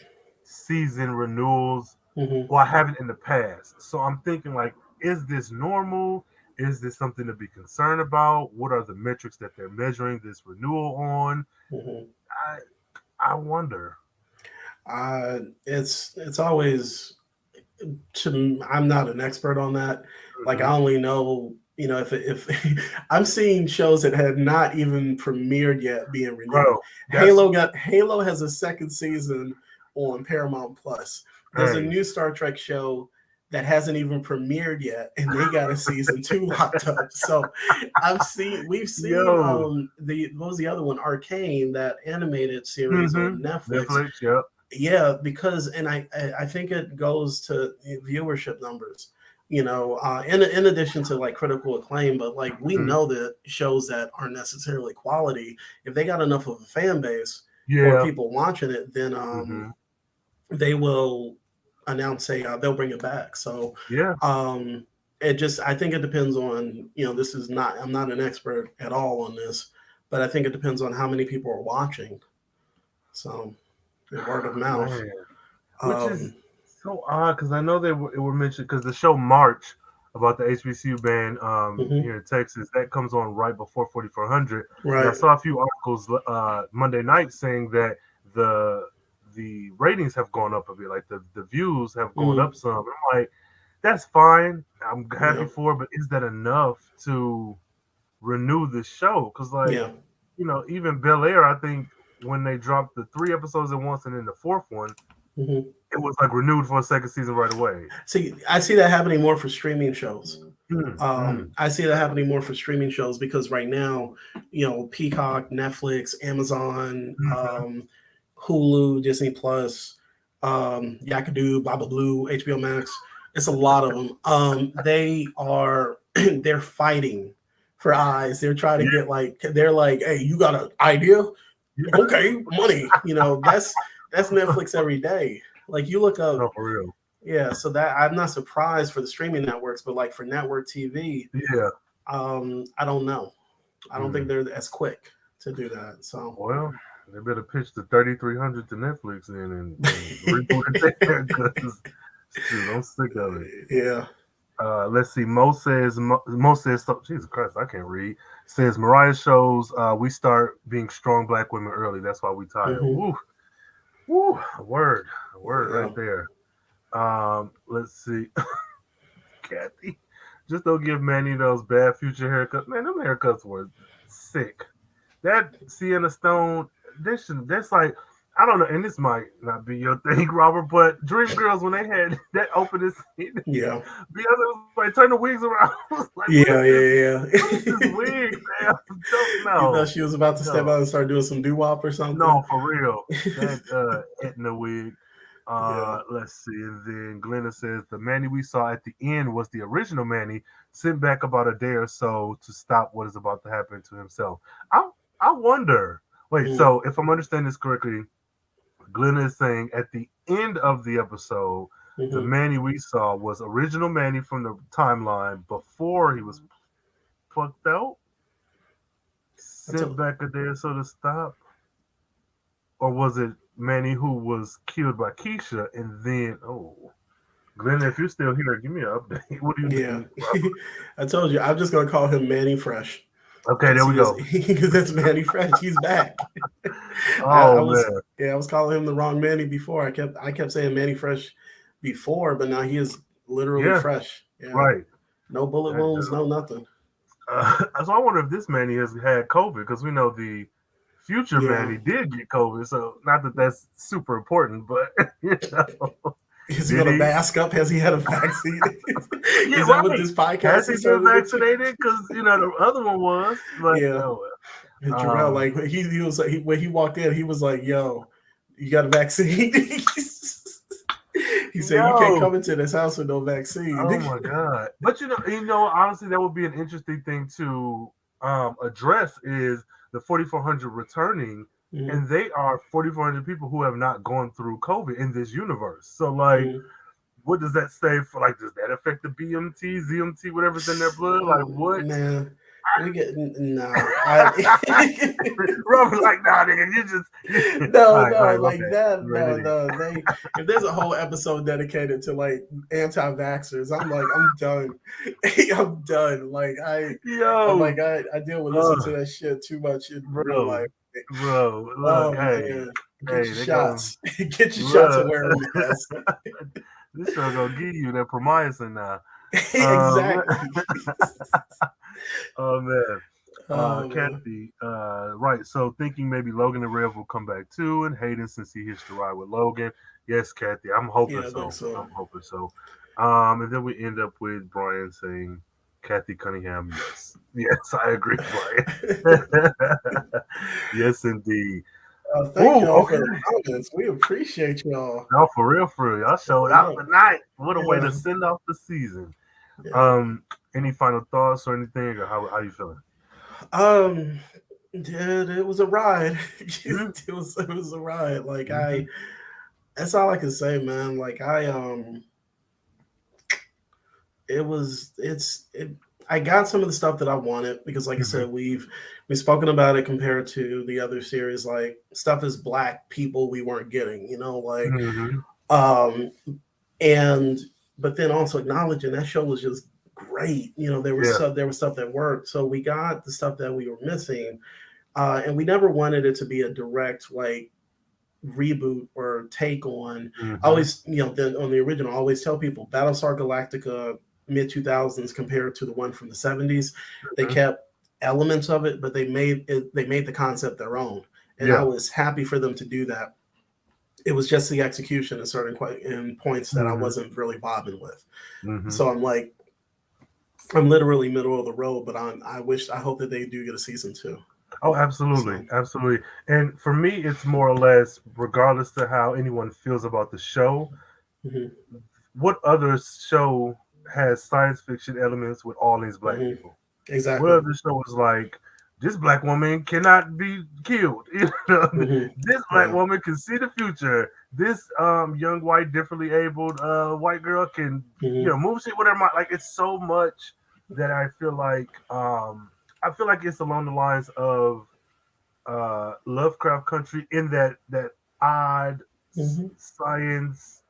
season renewals.
Mm-hmm.
Well, I haven't in the past. So I'm thinking, like, is this normal? Is this something to be concerned about? What are the metrics that they're measuring this renewal on?
Mm-hmm.
I wonder.
It's always I'm not an expert on that. Like I
Mm-hmm.
only know, if I'm seeing shows that had not even premiered yet being renewed.
Bro, that's
Halo has a second season on Paramount Plus. There's a
hey.
new Star Trek show that hasn't even premiered yet, and they got a season 2 locked up. So we've seen
Yo.
what was the other one, Arcane, that animated series
Mm-hmm.
on Netflix.
Netflix, yep.
Yeah, because and I think it goes to viewership numbers. You know, in addition to like critical acclaim, but like we
Mhm.
know that shows that aren't necessarily quality, if they got enough of a fan base or
Yeah.
people watching it, then
Mhm.
they will announce they'll bring it back. So
Yeah.
it just, I think it depends on, you know, this is not, I'm not an expert at all on this, but I think it depends on how many people are watching. So word of mouth.
Man. Which is
Um,
so odd because I know they were mentioned because the show March about the HBCU band
mhm,
here in Texas that comes on right before 4400, and I
right.
saw a few articles Monday night saying that the ratings have gone up a bit, like the views have gone
Mm,
up some. I'm like, that's fine, I'm happy
yeah.
for it, but is that enough to renew the show? Because like
Yeah.
even Bel Air, I think when they dropped the 3 episodes at once and then the fourth one
Hmm.
it was like renewed for a second season right away.
See, I see that happening more for streaming shows.
Mm, mm.
I see that happening more for streaming shows because right now, you know, Peacock, Netflix, Amazon,
Mhm.
Hulu, Disney Plus, Yakadoo, Baba Blue, HBO Max. It's a lot of them. They are they're fighting for eyes. They're trying to
Yeah,
get like they're like, hey, you got an idea?
yeah.
Okay, money. You know, that's Netflix every day. Like you look up,
No, for real.
yeah. So that I'm not surprised for the streaming networks, but like for network TV,
Yeah.
I don't know. I don't think
Mm.
they're as quick to do that. So
Well, they better pitch the 3300 to Netflix then and reboot it there because shoot, I'm sick of it.
yeah.
Let's see. Mo says so, Jesus Christ, I can't read. Says Mariah shows we start being strong black women early. That's why we tired.
Hmm.
Woo, woo, a word
Yeah.
right there. Let's see. Kathy. Just don't give Manny those bad future haircuts. Man, them haircuts were sick. That Sienna Stone, that's like, I don't know, and this might not be your thing, Robert, but Dream Girls, when they had that opening scene,
Yeah.
Beyonce was like, turn the wigs around. I was like,
Yeah. Yeah.
what is this
Yeah.
wig, man? Don't
You thought
know.
she was about to step
No.
out and start doing some doo wop or something?
No, for real. That Etna wig.
Yeah.
Let's see. And then Glenna says the Manny we saw at the end was the original Manny, sent back about a day or so to stop what is about to happen to himself. I wonder. Wait,
Mm-hmm.
so if I'm understanding this correctly, Glenna is saying at the end of the episode, the
Mm-hmm.
Manny we saw was original Manny from the timeline before he was plucked out,
That's
sent back a day or so to stop. Or was it Manny who was killed by Keisha and then Glenn, if you're still here, give me an update. What do you
yeah.
think, Robert?
I told you, I'm just gonna call him Manny Fresh
Okay,
because
there we
he is
go.
because that's Manny Fresh. He's back. I
Oh
was
man.
yeah, I was calling him the wrong Manny before. I kept saying Manny Fresh before, but now he is literally
Yeah,
fresh. Yeah,
right.
no bullet
That,
wounds, no nothing.
so I wonder if this Manny has had COVID because we know the future
Yeah,
Manny did get COVID. So not that that's super important, but
is he
did
gonna
he?
mask up? Has he had a vaccine?
Yeah,
Is that what
right.
this podcast
Has he
is
been
turning into?
vaccinated? Because the other one was, but
Yeah, and Jarrell, like he was like when he walked in, he was like, "Yo, you got a vaccine?" He said, "You can't
yo,
come into this house with no vaccine."
oh my god! But honestly, that would be an interesting thing to address is the 4,400 returning,
Mhm,
and they are 4,400 people who have not gone through COVID in this universe. So, like,
mhm.
what does that say for like? Does that affect the BMT, ZMT, whatever's in their blood? Like, what?
Man, we get no. I
Robert, like, nah, nigga, you just
no,
all
no,
right, my
like
bad.
that.
Right
No,
it is.
no. They if there's a whole episode dedicated to like anti-vaxxers, I'm like, I'm done. I'm done. I'm
Yo,
like, I deal with listen to
uh,
that shit too much in real
bro,
life.
look,
Oh
hey,
man, get
hey,
your
they go,
shots. Get your shots and
look.
wear a mask.
This show gonna give you that promycin now. Um,
Exactly.
oh man,
Oh man.
Kathy, right. So thinking maybe Logan and Rev will come back too, and Hayden since he hitched a ride with Logan. Yes, Kathy, I'm hoping
Yeah, I think
so.
so.
I'm hoping so. And then we end up with Brian saying, Kathy Cunningham, yes. Yes, I agree, Brian. Yes, indeed.
Thank
Ooh,
y'all for
okay.
the comments. We appreciate y'all.
No, for real, for real. Y'all showed out
Yeah,
tonight. What a way to
yeah.
send off the season. Any final thoughts or anything, or how you feeling?
Um, yeah, it was a ride.
Mm-hmm.
It was a ride. Like
Mm-hmm.
that's all I can say, man. Like it was, I got some of the stuff that I wanted because, like I
Mm-hmm.
said, we've spoken about it compared to the other series. Like stuff is black people we weren't getting, like
Mm-hmm.
um, and but then also acknowledging that show was just great.
Yeah.
There was stuff that worked, so we got the stuff that we were missing, and we never wanted it to be a direct like reboot or take on. I
Mm-hmm.
always, on the original, I always tell people Battlestar Galactica mid 2000s compared to the one from the 70s, they
Mm-hmm.
kept elements of it, but they made the concept their own, and I
Yeah.
was happy for them to do that. It was just the execution in in points that I
Mm-hmm.
wasn't really bobbing with.
Mm-hmm.
So I'm literally middle of the road, but I hope that they do get a season two.
Oh, absolutely,
So
absolutely. And for me, it's more or less, regardless to how anyone feels about the show,
mhm,
what other show has science fiction elements with all these black
mhm,
people? What
exactly.
other show is like, this black woman cannot be killed?
Hmm.
This black
Yeah.
woman can see the future. This young white differently abled white girl can
Hmm.
move shit with her mind. Like it's so much that I feel like it's along the lines of Lovecraft Country in that odd
Hmm.
science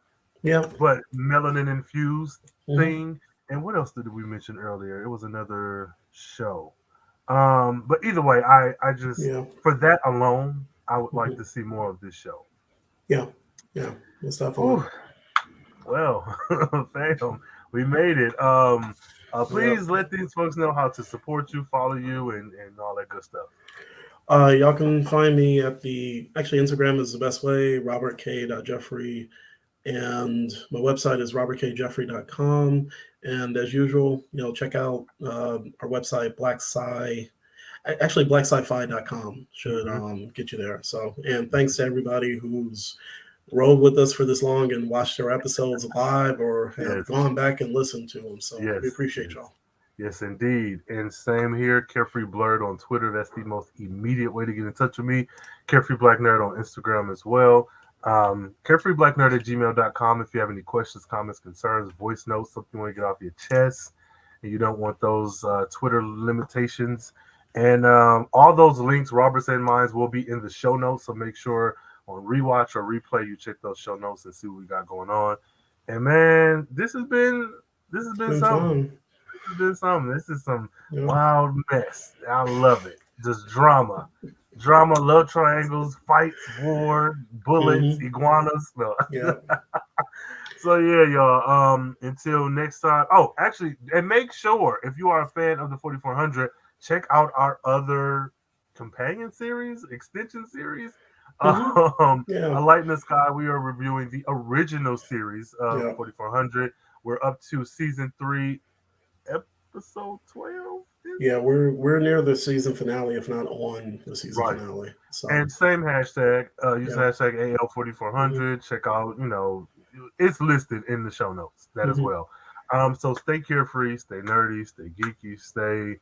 Yep.
but melanin infused
Hmm.
thing. And what else did we mention earlier? It was another show. But either way, I just
Yeah.
for that alone, I would like
Hmm.
to see more of this show.
Yeah. Yeah. Most definitely.
Whew, well, fam, we made it.
Yep.
Please let these folks know how to support you, follow you, and all that good stuff.
Y'all can find me at actually Instagram is the best way, Robert K. Jeffrey, and my website is robertkjeffrey.com. And as usual, check out our website, actually blacksci-fi.com should
Hmm.
get you there. So, and thanks to everybody who's rode with us for this long and watched our episodes live or have
Yes,
gone back and listened to them. So we
yes,
appreciate
yes.
y'all.
Yes, indeed. And same here, Carefree Blurred on Twitter. That's the most immediate way to get in touch with me. Carefree Black Nerd on Instagram as well. Carefreeblacknerd at gmail.com if you have any questions, comments, concerns, voice notes, something you want to get off your chest, and you don't want those Twitter limitations. And all those links, Robert's and mine, will be in the show notes. So make sure on rewatch or replay, you check those show notes and see what we got going on. And man, this has
It's
been
been
something.
fun.
This has been something. This is some
Yeah.
wild mess. I love it. Just drama. Drama, love triangles, fights, war, bullets,
Hmm.
iguanas. No.
Yeah.
So yeah, y'all. Until next time. Oh, actually, and make sure if you are a fan of the 4400, check out our other companion series, extension series.
Hmm.
Um,
Yeah.
A Light in the Sky. We are reviewing the original series of
Yeah.
4400. We're up to season 3, episode 12. Is
Yeah.
it?
We're near the season finale, if not on the season
Right.
finale. So
And same hashtag, use the
yeah.
hashtag
Hmm.
AL4400. Check out, it's listed in the show notes, that as
Hmm.
well. So stay carefree, stay nerdy, stay geeky, stay,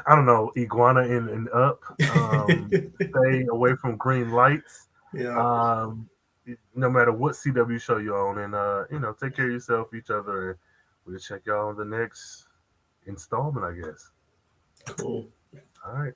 I don't know, iguana in and up. Stay away from green lights.
Yeah.
Um, no matter what CW show you're on. And, take care of yourself, each other. And we'll check y'all on the next installment, I guess.
Cool.
All right.